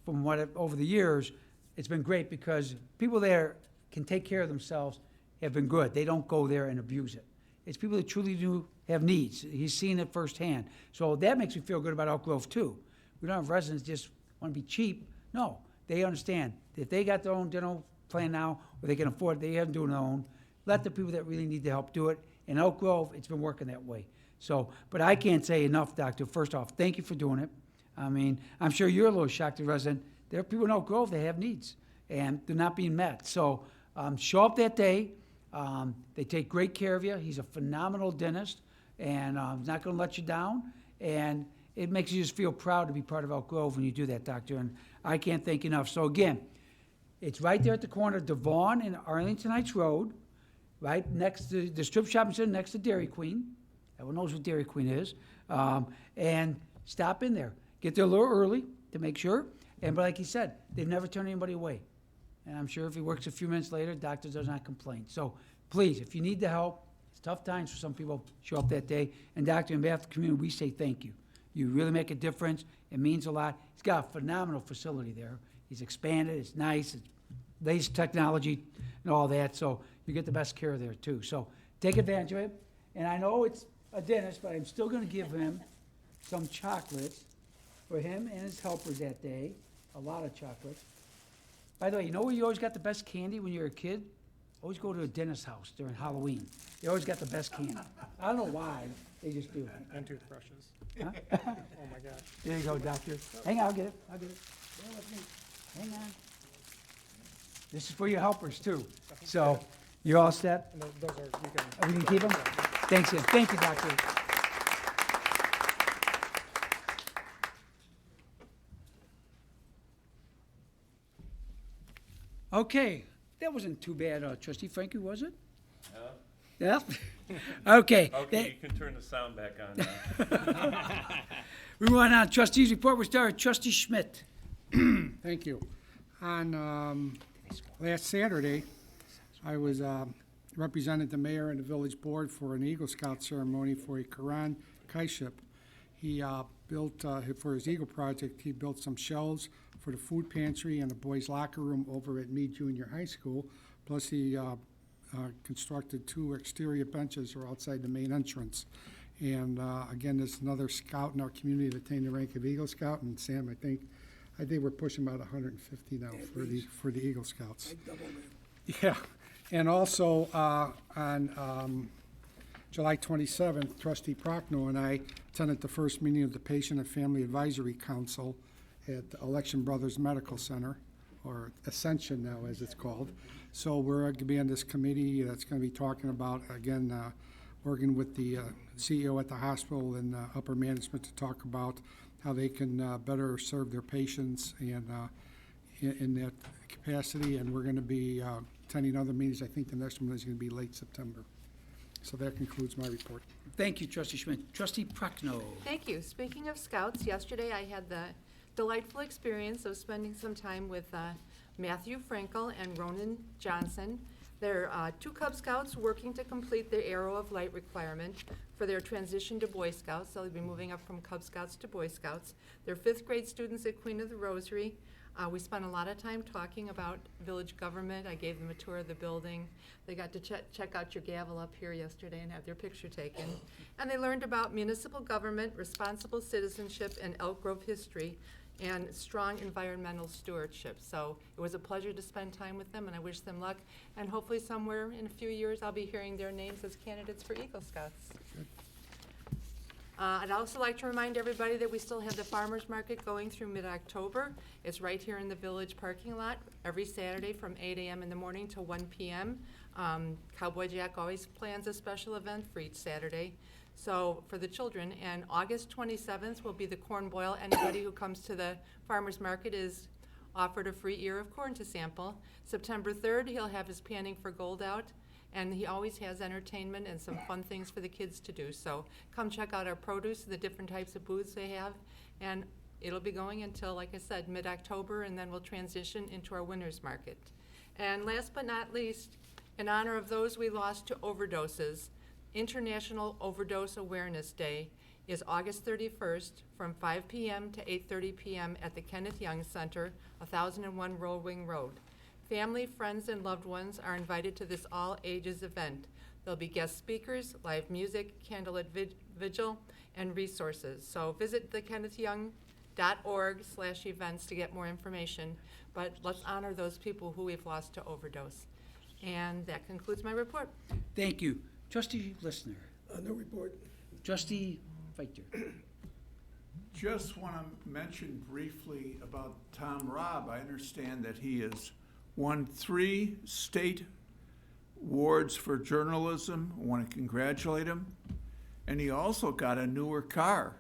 from over the years, it's been great because people there can take care of themselves, have been good. They don't go there and abuse it. It's people that truly do have needs. He's seen it firsthand. So that makes me feel good about Elk Grove, too. We don't have residents just want to be cheap. No, they understand. If they got their own dental plan now, or they can afford it, they haven't doing their own, let the people that really need the help do it. In Elk Grove, it's been working that way. So, but I can't say enough, Doctor. First off, thank you for doing it. I mean, I'm sure you're a little shocked, the resident. There are people in Elk Grove that have needs, and they're not being met. So show up that day. They take great care of you. He's a phenomenal dentist, and he's not going to let you down. And it makes you just feel proud to be part of Elk Grove when you do that, Doctor. And I can't thank you enough. So again, it's right there at the corner of Devon and Arlington Heights Road, right next to the strip shopping center, next to Dairy Queen. Everyone knows what Dairy Queen is. And stop in there. Get there a little early to make sure. And like he said, they've never turned anybody away. And I'm sure if he works a few minutes later, doctor does not complain. So please, if you need the help, it's tough times for some people, show up that day. And doctor, on behalf of the community, we say thank you. You really make a difference. It means a lot. He's got a phenomenal facility there. He's expanded. It's nice. It's latest technology and all that. So you get the best care there too. So take advantage of it. And I know it's a dentist, but I'm still going to give him some chocolates for him and his helpers that day. A lot of chocolates. By the way, you know where you always got the best candy when you were a kid? Always go to a dentist's house during Halloween. They always got the best candy. I don't know why. They just do. And toothbrushes. Huh? Oh, my gosh. There you go, doctor. Hang on, I'll get it. Bear with me. Hang on. This is for your helpers, too. So, you're all set? And those are, you can. We can keep them? Thanks, Ed. Thank you, doctor. Okay, that wasn't too bad, Trustee Frankie, was it? Yeah? Okay. Okay, you can turn the sound back on now. We move on trustees report. We start with Trustee Schmidt. Thank you. On last Saturday, I was represented the mayor and the village board for an Eagle Scout ceremony for a Quran Kaiship. He built, for his Eagle project, he built some shelves for the food pantry and the boys' locker room over at Meade Junior High School. Plus, he constructed 2 exterior benches or outside the main entrance. And again, there's another scout in our community that attained the rank of Eagle Scout. And Sam, I think we're pushing about 150 now for the Eagle Scouts. Yeah, and also on July 27th, Trustee Prochnow and I attended the first meeting of the Patient and Family Advisory Council at the Election Brothers Medical Center, or Ascension now as it's called. So we're going to be on this committee that's going to be talking about, again, working with the CEO at the hospital and upper management to talk about how they can better serve their patients and in that capacity. And we're going to be attending other meetings. I think the next one is going to be late September. So that concludes my report. Thank you, Trustee Schmidt. Trustee Prochnow. Thank you. Speaking of scouts, yesterday I had the delightful experience of spending some time with Matthew Frankel and Ronan Johnson. They're 2 Cub Scouts working to complete their Arrow of Light requirement for their transition to Boy Scouts. They'll be moving up from Cub Scouts to Boy Scouts. They're 5th grade students at Queen of the Rosary. We spent a lot of time talking about village government. I gave them a tour of the building. They got to check out your gavel up here yesterday and have their picture taken. And they learned about municipal government, responsible citizenship, and Elk Grove history, and strong environmental stewardship. So it was a pleasure to spend time with them, and I wish them luck. And hopefully somewhere in a few years, I'll be hearing their names as candidates for Eagle Scouts. I'd also like to remind everybody that we still have the farmers market going through mid-October. It's right here in the village parking lot every Saturday from 8 a.m. in the morning to 1 p.m. Cowboy Jack always plans a special event for each Saturday. So for the children, and August 27th will be the corn boil. Anybody who comes to the farmers market is offered a free ear of corn to sample. September 3rd, he'll have his panning for gold out, and he always has entertainment and some fun things for the kids to do. So come check out our produce, the different types of booths they have, and it'll be going until, like I said, mid-October, and then we'll transition into our winter's market. And last but not least, in honor of those we lost to overdoses, International Overdose Awareness Day is August 31st from 5 p.m. to 8:30 p.m. at the Kenneth Young Center, 1001 Roll Wing Road. Family, friends, and loved ones are invited to this all-ages event. There'll be guest speakers, live music, candlelit vigil, and resources. So visit thekennethyoung.org/events to get more information. But let's honor those people who we've lost to overdose. And that concludes my report. Thank you. Trustee Listener. No report. Trustee Fighter. Just want to mention briefly about Tom Robb. I understand that he has won 3 state awards for journalism. I want to congratulate him. And he also got a newer car.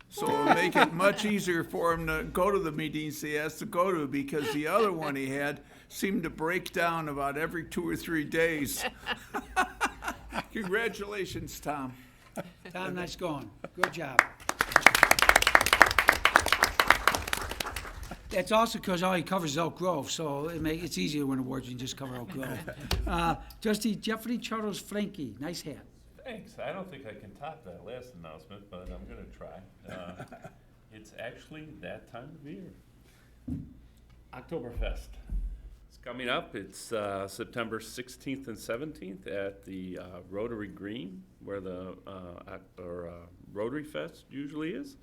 So it'll make it much easier for him to go to the meetings he has to go to, because the other one he had seemed to break down about every 2 or 3 days. Congratulations, Tom. Tom, nice going. Good job. That's also because all he covers is Elk Grove, so it's easier to win awards when you just cover Elk Grove. Trustee Jeffrey Charles Frankie, nice hat. Thanks. I don't think I can top that last announcement, but I'm gonna try. It's actually that time of year. Oktoberfest. It's coming up. It's September 16th and 17th at the Rotary Green, where the Rotary Fest usually is.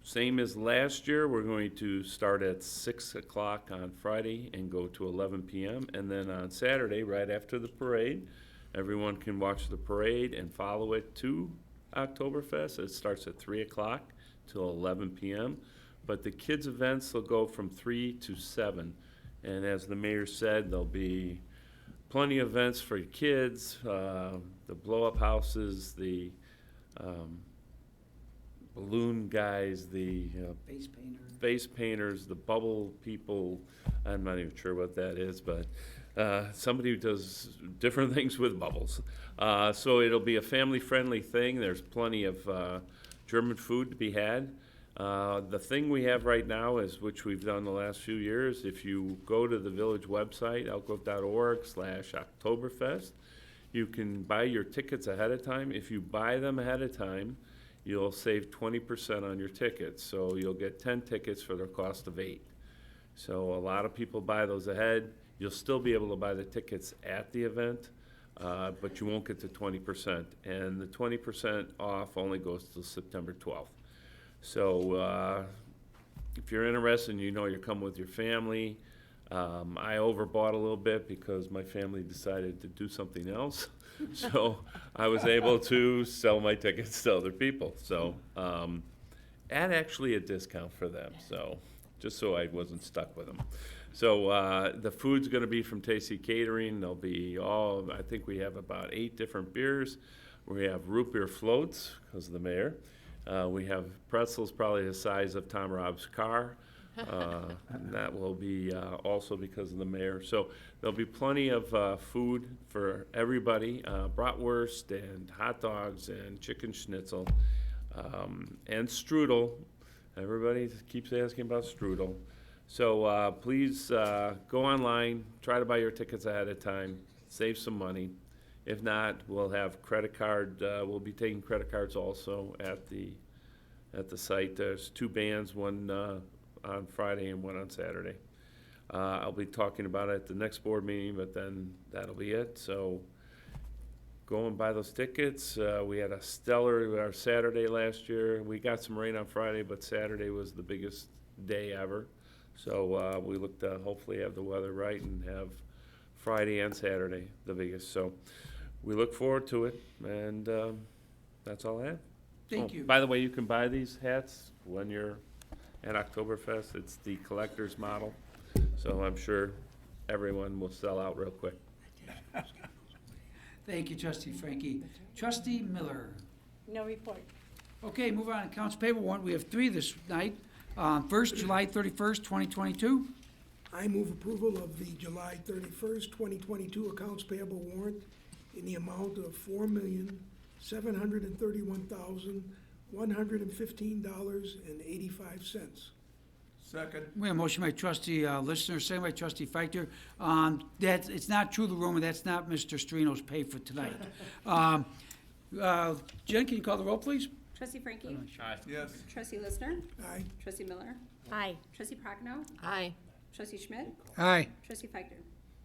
Same as last year, we're going to start at 6 o'clock on Friday and go to 11 p.m. And then on Saturday, right after the parade, everyone can watch the parade and follow it to Oktoberfest. It starts at 3 o'clock till 11 p.m. But the kids' events will go from 3 to 7. And as the mayor said, there'll be plenty of events for your kids, the blow-up houses, the balloon guys, the Face painter. face painters, the bubble people. I'm not even sure what that is, but somebody who does different things with bubbles. So it'll be a family-friendly thing. There's plenty of German food to be had. The thing we have right now is, which we've done the last few years, if you go to the village website, elkgrove.org/Oktoberfest, you can buy your tickets ahead of time. If you buy them ahead of time, you'll save 20% on your tickets. So you'll get 10 tickets for the cost of 8. So a lot of people buy those ahead. You'll still be able to buy the tickets at the event, but you won't get the 20%. And the 20% off only goes till September 12th. So if you're interested and you know you're coming with your family, I overbought a little bit because my family decided to do something else. So I was able to sell my tickets to other people. So at actually a discount for them. So just so I wasn't stuck with them. So the food's going to be from Tasty Catering. There'll be I think we have about 8 different beers. We have root beer floats because of the mayor. We have pretzels probably the size of Tom Rob's car. And that will be also because of the mayor. So there'll be plenty of food for everybody, bratwurst and hot dogs and chicken schnitzel and strudel. Everybody keeps asking about strudel. So please go online, try to buy your tickets ahead of time, save some money. If not, we'll have credit card. We'll be taking credit cards also at the site. There's 2 bands, one on Friday and one on Saturday. I'll be talking about it at the next board meeting, but then that'll be it. So go and buy those tickets. We had a stellar Saturday last year. We got some rain on Friday, but Saturday was the biggest day ever. So we look to hopefully have the weather right and have Friday and Saturday the biggest. So we look forward to it, and that's all I have. Thank you. By the way, you can buy these hats when you're at Oktoberfest. It's the collector's model, so I'm sure everyone will sell out real quick. Thank you, Trustee Frankie. Trustee Miller. No report. Okay, move on. Accounts payable warrant. We have 3 this night. First, July 31st, 2022. I move approval of the July 31st, 2022 accounts payable warrant in the amount of $4,731,115.85. Second. We have a motion by Trustee Listener, second by Trustee Feichter. It's not true, the rumor, that's not Mr. Strino's pay for tonight. Jen, can you call the roll, please? Trustee Frankie? Yes. Trustee Listener? Aye. Trustee Miller? Aye. Trustee Prochnow? Aye. Trustee Schmidt? Aye. Trustee Feichter?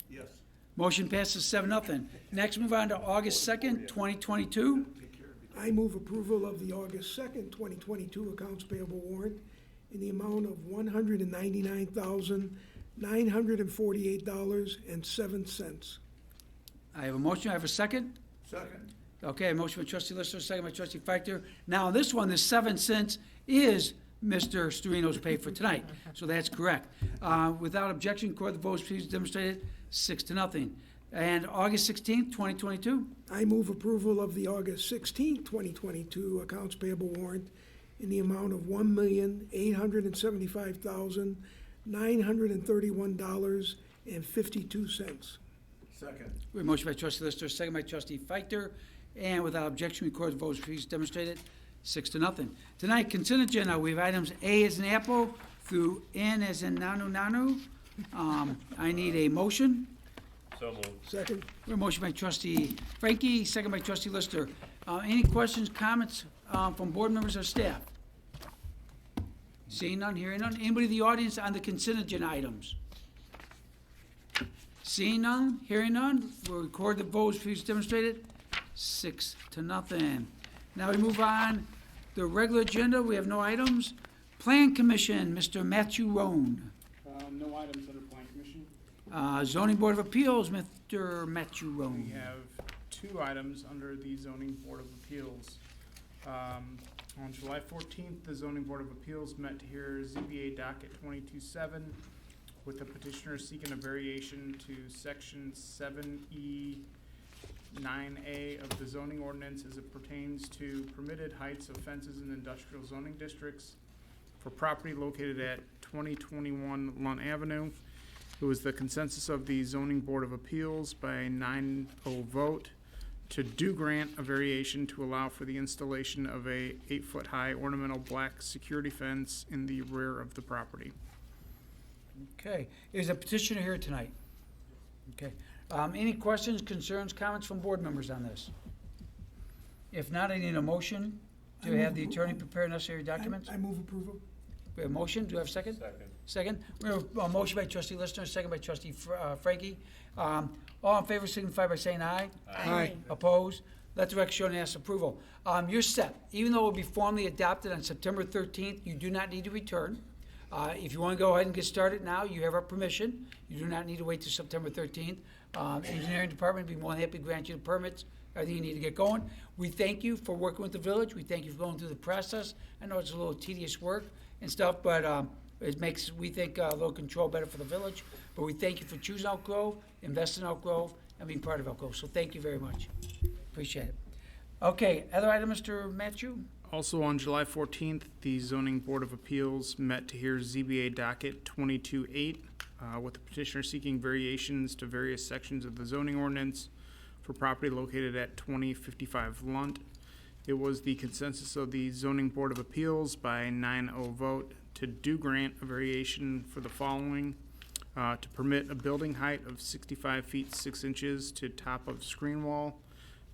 Yes. Motion passes 7-0. Next, move on to August 2nd, 2022. I move approval of the August 2nd, 2022 accounts payable warrant in the amount of $199,948.07. I have a motion, I have a second. Second. Okay, motion by Trustee Lister, second by Trustee Feichter. Now, on this one, the 7 cents is Mr. Storino's pay for tonight, so that's correct. Without objection, record the votes, please demonstrate it, 6-0. And August 16th, 2022, I move approval of the August 16th, 2022 accounts payable warrant in the amount of $1,875,931.52. Second. we have a motion by Trustee Lister, second by Trustee Feichter. and without objection, record the votes, please demonstrate it, 6-0. Tonight, consent agenda, we have items A as in apple through N as in nanu. I need a motion. So moved. Second. We have a motion by trustee Frankie, second by trustee Lister. Any questions, comments from board members or staff? Seeing none, hearing none. Anybody in the audience on the consent agenda items? Seeing none, hearing none, we'll record the votes, please demonstrate it, 6-0. Now we move on, the regular agenda, we have no items. Plan Commission, Mr. Matthew Roan. No items under Plan Commission. Zoning Board of Appeals, Mr. Matthew We Roan. have 2 items under the Zoning Board of Appeals. On July 14th, the Zoning Board of Appeals met to hear ZBA docket 22-7 with the petitioner seeking a variation to section 7E 9A of the zoning ordinance as it pertains to permitted heights of fences in industrial zoning districts for property located at 2021 Lunt Avenue. It was the consensus of the Zoning Board of Appeals by a 9-0 vote to do grant a variation to allow for the installation of a 8-foot-high ornamental black security fence in the rear of the property. Okay, is a petitioner here tonight? Okay, any questions, concerns, comments from board members on this? If not, I need a motion to have the attorney prepare necessary documents. I move approval. We have a motion, do we have a second? Second. Second, we have a motion by trustee Lister, second by trustee Frankie. All in favor signify by saying aye. Aye. Opposed? Let the record show and ask approval. You're set. Even though it will be formally adopted on September 13th, you do not need to return. If you want to go ahead and get started now, you have our permission. You do not need to wait till September 13th. Engineering department will be more than happy to grant you the permits, everything you need to get going. We thank you for working with the village. We thank you for going through the process. I know it's a little tedious work and stuff, but it makes, we think, a little control better for the village. But we thank you for choosing Elk Grove, investing in Elk Grove, and being part of Elk Grove. So thank you very much. Appreciate it. Okay, other item, Mr. Matthew? Also on July 14th, the Zoning Board of Appeals met to hear ZBA docket 22-8 with the petitioner seeking variations to various sections of the zoning ordinance for property located at 2055 Lunt. It was the consensus of the Zoning Board of Appeals by 9-0 vote to do grant a variation for the following. To permit a building height of 65 feet 6 inches to top of screen wall,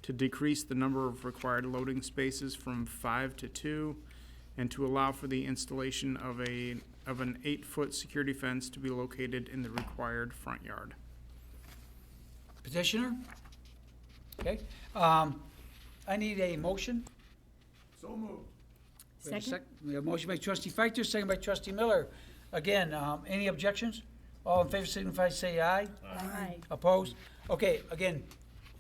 to decrease the number of required loading spaces from 5 to 2, and to allow for the installation of an 8-foot security fence to be located in the required front yard. Petitioner? Okay. I need a motion. So moved. We have a we have a motion by trustee Feichter, second by trustee Miller. Again, any objections? All in favor signify say aye. Aye. Opposed? Okay, again,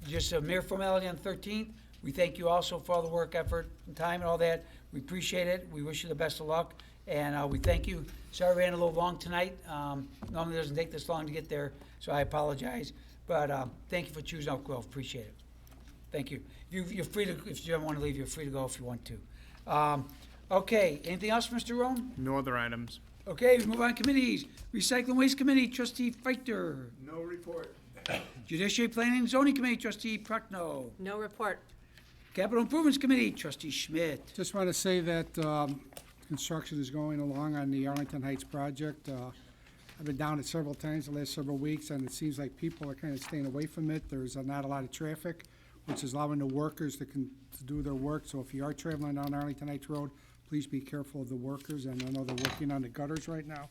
just a mere formality on the 13th. We thank you also for all the work, effort, and time and all that. We appreciate it. We wish you the best of luck, and we thank you. Sorry we ran a little long tonight. Normally it doesn't take this long to get there, so I apologize. But thank you for choosing Elk Grove. Appreciate it. Thank you. You're free to, if you ever want to leave, you're free to go if you want to. Okay, anything else, Mr. Roan? No other items. Okay, we move on committees. Recycling Waste Committee, trustee Feichter. No report. Judiciary Planning and Zoning Committee, trustee Prochnow. No report. Capital Improvements Committee, trustee Schmidt. Just want to say that construction is going along on the Arlington Heights project. I've been down it several times the last several weeks, and it seems like people are kind of staying away from it. There's not a lot of traffic, which is allowing the workers to do their work. So if you are traveling down Arlington Heights Road, please be careful of the workers. And I know they're working on the gutters right now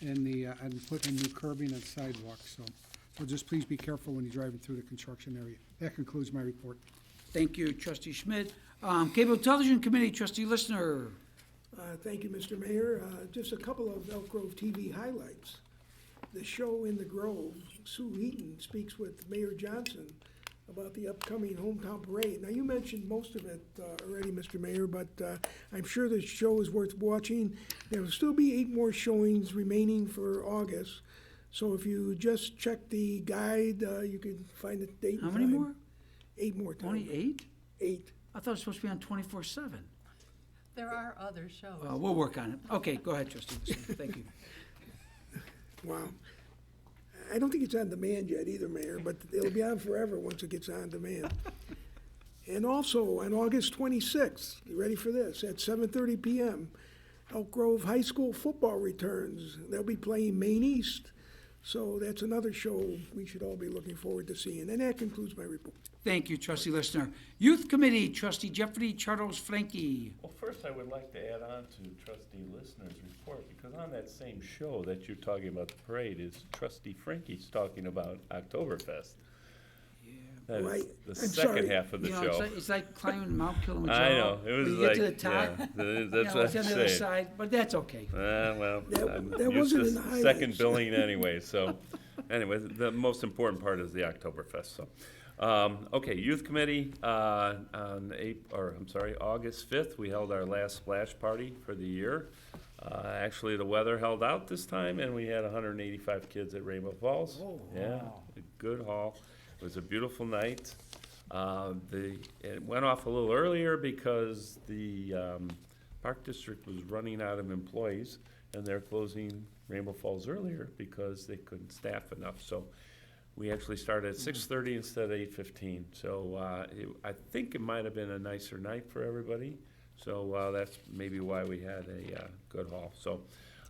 and putting new curbing and sidewalks. So just please be careful when you're driving through the construction area. That concludes my report. Thank you, trustee Schmidt. Cable Television Committee, trustee Listener. Thank you, Mr. Mayor. Just a couple of Elk Grove TV highlights. The show In the Grove, Sue Heaton speaks with Mayor Johnson about the upcoming hometown parade. Now, you mentioned most of it already, Mr. Mayor, but I'm sure the show is worth watching. There will still be 8 more showings remaining for August. So if you just check the guide, you can find the date and How many time. more? 8 more times. Only 8? 8. I thought it was supposed to be on 24/7. There are other shows. We'll work on it. Okay, go ahead, trustee Listener. Thank you. Wow. I don't think it's on demand yet either, Mayor, but it'll be on forever once it gets on demand. And also, on August 26th, you ready for this, at 7:30 PM, Elk Grove High School football returns. They'll be playing Maine East. So that's another show we should all be looking forward to seeing. And that concludes my report. Thank you, trustee Listener. Youth Committee, trustee Jeffrey Charles Frankie. Well, first, I would like to add on to trustee Listener's report, because on that same show that you're talking about, the parade, is trustee Frankie's talking about Oktoberfest. That Right. is the I'm second sorry. half of the You know, show. it's like climbing Mount Kilimanjaro. I know, it was When you like, get to the top, yeah, that's you know, what it's I'm on the other saying. side, but that's okay. Well, That- I'm that used wasn't to in the highlights. second billing anyway, so, anyway, the most important part is the Oktoberfest, so. Okay, Youth Committee, on August 5th, we held our last splash party for the year. Actually, the weather held out this time, and we had 185 kids at Rainbow Falls. Oh, Yeah, a good haul. It was a beautiful night. It went off a little earlier because the Park District was running out of employees, and they're closing Rainbow Falls earlier because they couldn't staff enough. So we actually started at 6:30 instead of 8:15. So I think it might have been a nicer night for everybody. So that's maybe why we had a good haul. So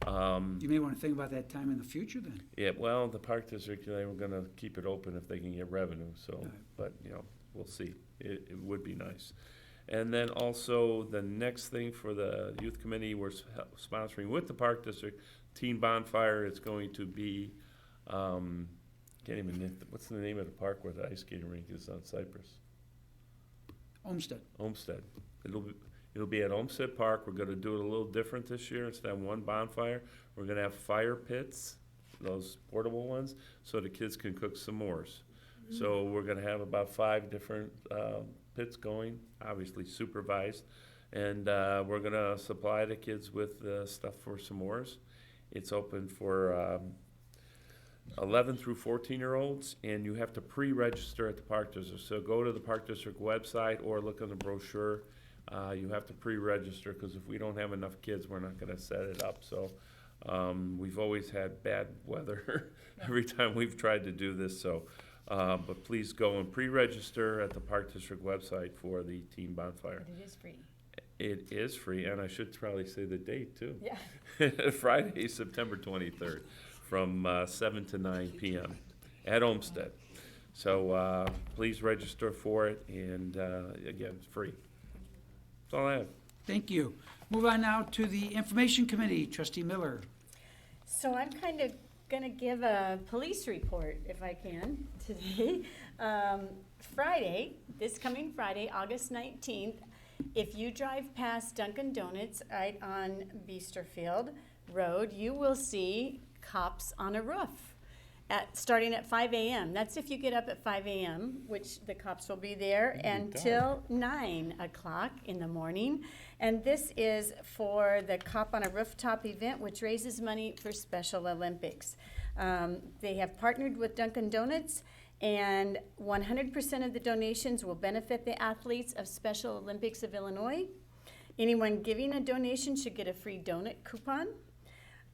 You may want to think about that time in the future then. yeah, well, the Park District, they were gonna keep it open if they can get revenue, so, Right. but, you know, we'll see. It would be nice. And then also, the next thing for the Youth Committee, we're sponsoring with the Park District, Teen Bonfire. It's going to be, can't even, what's the name of the park where the ice skating rink is on Cypress? Olmsted. Olmsted. It'll be at Olmsted Park. We're gonna do it a little different this year. Instead of one bonfire, we're gonna have fire pits, those portable ones, so the kids can cook s'mores. So we're gonna have about 5 different pits going, obviously supervised. And we're gonna supply the kids with stuff for s'mores. It's open for 11 through 14-year-olds, and you have to pre-register at the Park District. So go to the Park District website or look on the brochure. You have to pre-register, because if we don't have enough kids, we're not gonna set it up. So we've always had bad weather every time we've tried to do this, so. But please go and pre-register at the Park District website for the Teen Bonfire. But it is free. It is free, and I should probably say the date, too. Yeah. Friday, September 23rd, from 7 to 9 p.m. at Olmsted. So please register for it, and again, it's free. That's all I have. Thank you. Move on now to the Information Committee, trustee Miller. So I'm kind of going to give a police report, if I can, today. Friday, this coming Friday, August 19th, if you drive past Dunkin' Donuts right on Biesterfield Road, you will see cops on a roof starting at 5 a.m. That's if you get up at 5 a.m., which the cops will be there until 9 o'clock in the morning. And this is for the Cop on a Rooftop event, which raises money for Special Olympics. They have partnered with Dunkin' Donuts, and 100% of the donations will benefit the athletes of Special Olympics of Illinois. Anyone giving a donation should get a free donut coupon.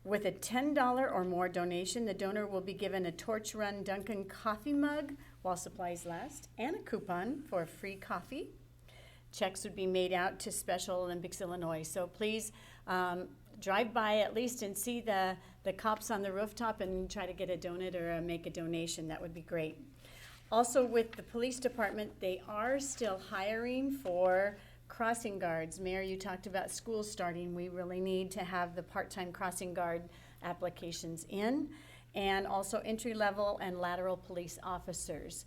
With a $10 or more donation, the donor will be given a Torch Run Dunkin' coffee mug while supplies last, and a coupon for free coffee. Checks would be made out to Special Olympics Illinois. So please drive by at least and see the cops on the rooftop and try to get a donut or make a donation. That would be great. Also, with the police department, they are still hiring for crossing guards. Mayor, you talked about school starting. We really need to have the part-time crossing guard applications in, and also entry-level and lateral police officers.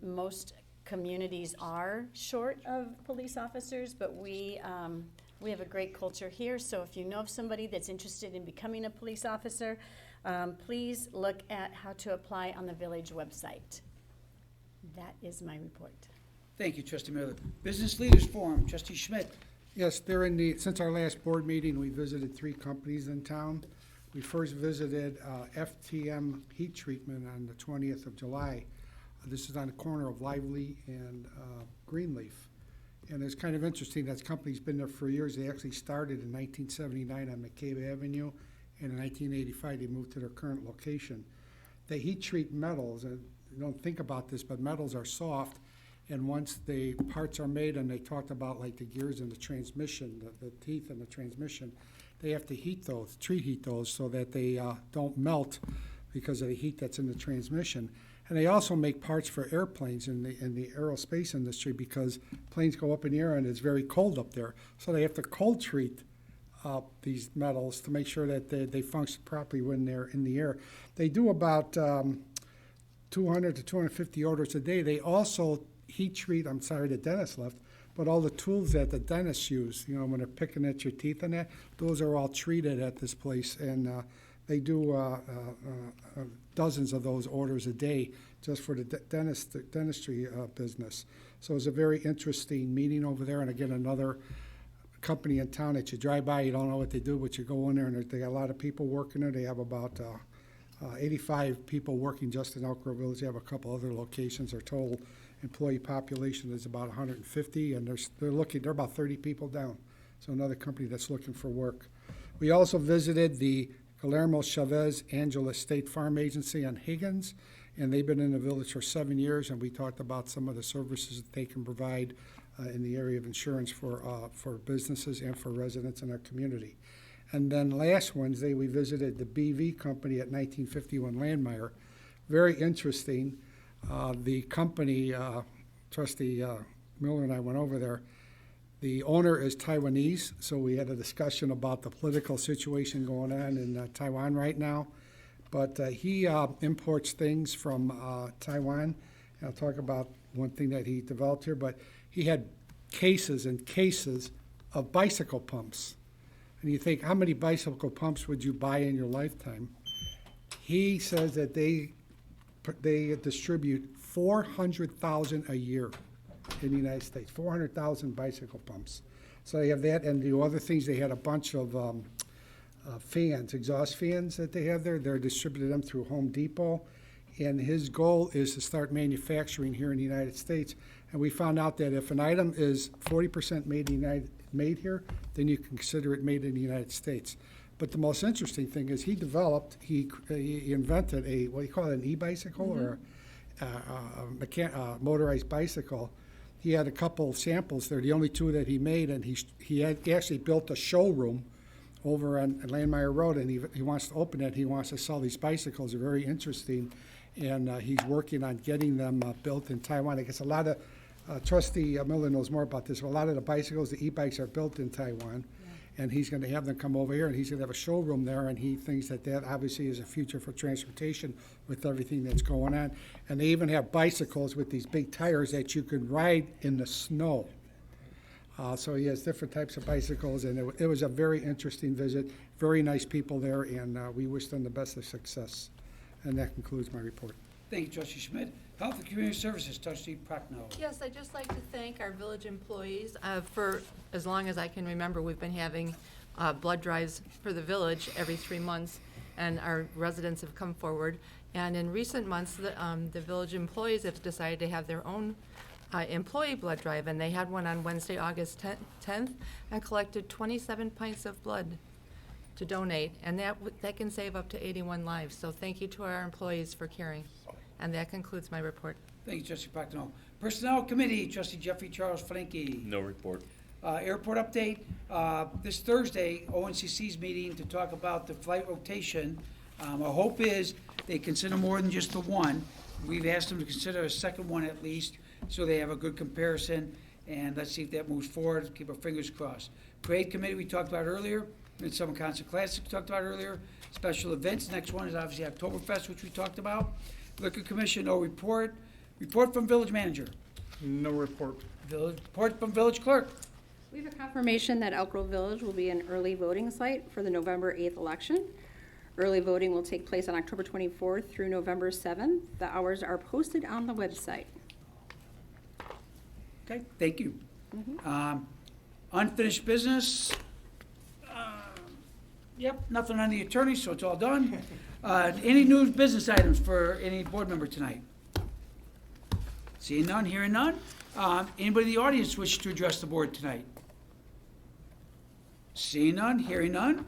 Most communities are short of police officers, but we have a great culture here. So if you know of somebody that's interested in becoming a police officer, please look at how to apply on the village website. That is my report. Thank you, trustee Miller. Business Leaders Forum, trustee Schmidt. Yes, since our last board meeting, we visited 3 companies in town. We first visited FTM Heat Treatment on the 20th of July. This is on the corner of Lively and Greenleaf. And it's kind of interesting, that company's been there for years. They actually started in 1979 on McCabe Avenue, and in 1985 they moved to their current location. They heat treat metals, and you don't think about this, but metals are soft, And once the parts are made, and they talked about like the gears in the transmission, the teeth in the transmission, they have to heat those, heat those, so that they don't melt because of the heat that's in the transmission. And they also make parts for airplanes in the aerospace industry, because planes go up in the air and it's very cold up there. So they have to cold treat these metals to make sure that they function properly when they're in the air. They do about 200 to 250 orders a day. They also heat treat, I'm sorry, the dentist left, but all the tools that the dentists use, you know, when they're picking at your teeth and that, those are all treated at this place. And they do dozens of those orders a day just for the dentistry business. So it's a very interesting meeting over there. And again, another company in town that you drive by, you don't know what they do, but you go in there and they got a lot of people working there. They have about 85 people working just in Elk Grove Village. They have a couple other locations. Their total employee population is about 150, and they're about 30 people down. So another company that's looking for work. We also visited the Guillermo Chavez Angela State Farm Agency on Higgins, and they've been in the village for 7 years, and we talked about some of the services that they can provide in the area of insurance for businesses and for residents in our community. And then last Wednesday, we visited the BV company at 1951 Landmeyer. Very interesting. The company, Trustee Miller and I went over there. The owner is Taiwanese, so we had a discussion about the political situation going on in Taiwan right now. But he imports things from Taiwan. And I'll talk about one thing that he developed here, but he had cases and cases of bicycle pumps. And you think, how many bicycle pumps would you buy in your lifetime? He says that they distribute 400,000 a year in the United States, 400,000 bicycle pumps. So they have that, and the other things, they had a bunch of fans, exhaust fans that they have there. They're distributing them through Home Depot, and his goal is to start manufacturing here in the United States. And we found out that if an item is 40% made here, then you can consider it made in the United States. But the most interesting thing is he invented what do you call it, an e-bicycle or a motorized bicycle. He had a couple of samples there, the only two that he made, and he had actually built a showroom over on Landmeyer Road, and he wants to open it. He wants to sell these bicycles. They're very interesting, and he's working on getting them built in Taiwan. I guess a lot of Trustee Miller knows more about this. A lot of the bicycles, the e-bikes, are built in Taiwan, and he's going to have them come over here, and he's going to have a showroom there, and he thinks that obviously is a future for transportation with everything that's going on. And they even have bicycles with these big tires that you can ride in the snow. So he has different types of bicycles, and it was a very interesting visit. Very nice people there, and we wish them the best of success. And that concludes my report. Thank you, Trustee Schmidt. Health and Community Services, Trustee Prochnow. Yes, I'd just like to thank our village employees. For as long as I can remember, we've been having blood drives for the village every 3 months, and our residents have come forward. And in recent months, the village employees have decided to have their own employee blood drive, and they had one on Wednesday, August 10th, and collected 27 pints of blood to donate, and that can save up to 81 lives. So thank you to our employees for caring. And that concludes my report. Thank you, Trustee Prochnow. Personnel Committee, Trustee Jeffrey Charles Frankie. No report. Airport update. This Thursday, ONCC's meeting to talk about the flight rotation. Our hope is they consider more than just the one. We've asked them to consider a second one at least, so they have a good comparison, and let's see if that moves forward. Keep our fingers crossed. Parade Committee we talked about earlier, and Summer Concert Classic we talked about earlier. Special events, next one is obviously Oktoberfest, which we talked about. Liquor Commission, no report. Report from Village Manager. No report. Report from Village Clerk. We have a confirmation that Elk Grove Village will be an early voting site for the November 8th election. Early voting will take place on October 24th through November 7th. The hours are posted on the website. Okay, thank you. Unfinished business. Yep, nothing on the attorney, so it's all done. Any new business items for any board member tonight? Seeing none, hearing none. Anybody in the audience wish to address the board tonight? Seeing none, hearing none.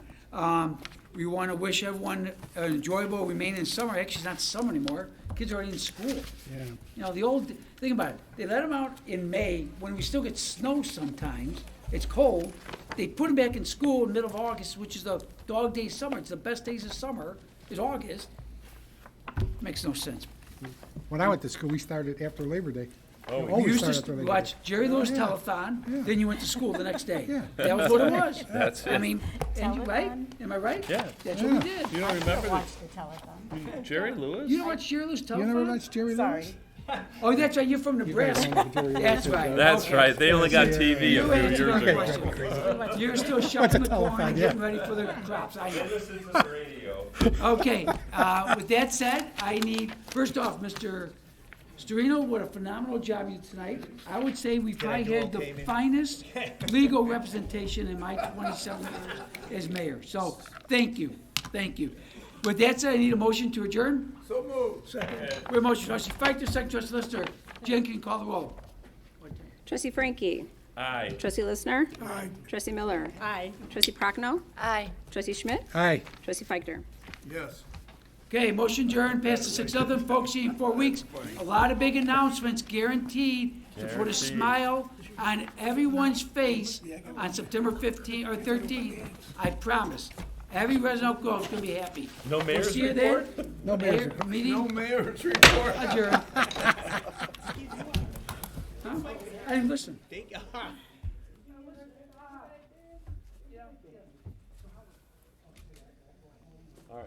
We want to wish everyone an enjoyable remaining summer. Actually, it's not summer anymore. kids are already in school. Yeah. You know, the old, think about it, they let them out in May, when we still get snow sometimes, it's cold. They put them back in school in the middle of August, which is the dog days summer, it's the best days of summer, is August. Makes no sense. When I went to school, we started after Labor Day. Oh, We we always You start used after to Labor Day. watch Jerry Lewis Yeah. telethon, Yeah. then you went to school the next day. Yeah. That was what it was. That's I it. mean, and you, right? Telethon? Am I right? Yeah. That's what we did. You don't I remember watch the telethon. the Jerry Lewis? You know what Jerry Lewis telethon? You never watched Jerry Sorry. Lewis? Oh, that's right, you're from guys Nebraska. don't know Jerry Lewis That's is, right. That's Okay. right, they only got TV a You few answered years our ago. question. You're still What's a shucking the corn telethon? and Yeah. getting ready for the crops, I know. Listen to the radio. Okay, with that said, I need, first off, Mr. Storino, what a phenomenal job you did tonight. I would say we probably had the finest legal representation in my 27 years as mayor. So, thank you, thank you. With that said, I need a motion to adjourn. So moved. Second. We have a motion, trustee Fighter, second trustee Lister. Jen, can you call the roll? Trustee Frankie. Aye. Trustee Listener. Aye. Trustee Miller. Aye. Trustee Prochnow. Aye. Trustee Schmidt. Aye. Trustee Feichter. Yes. Okay, motion adjourned, passed to 6-0, folks, see you in 4 weeks. A lot of big announcements guaranteed to put a Guaranteed. smile on everyone's face on September 15th or 13th. I promise. Every resident of Grove is gonna be happy. No We'll mayor's see you there. report? No mayor's Mayor, report. meeting No mayor's report. adjourned. Huh? I didn't listen.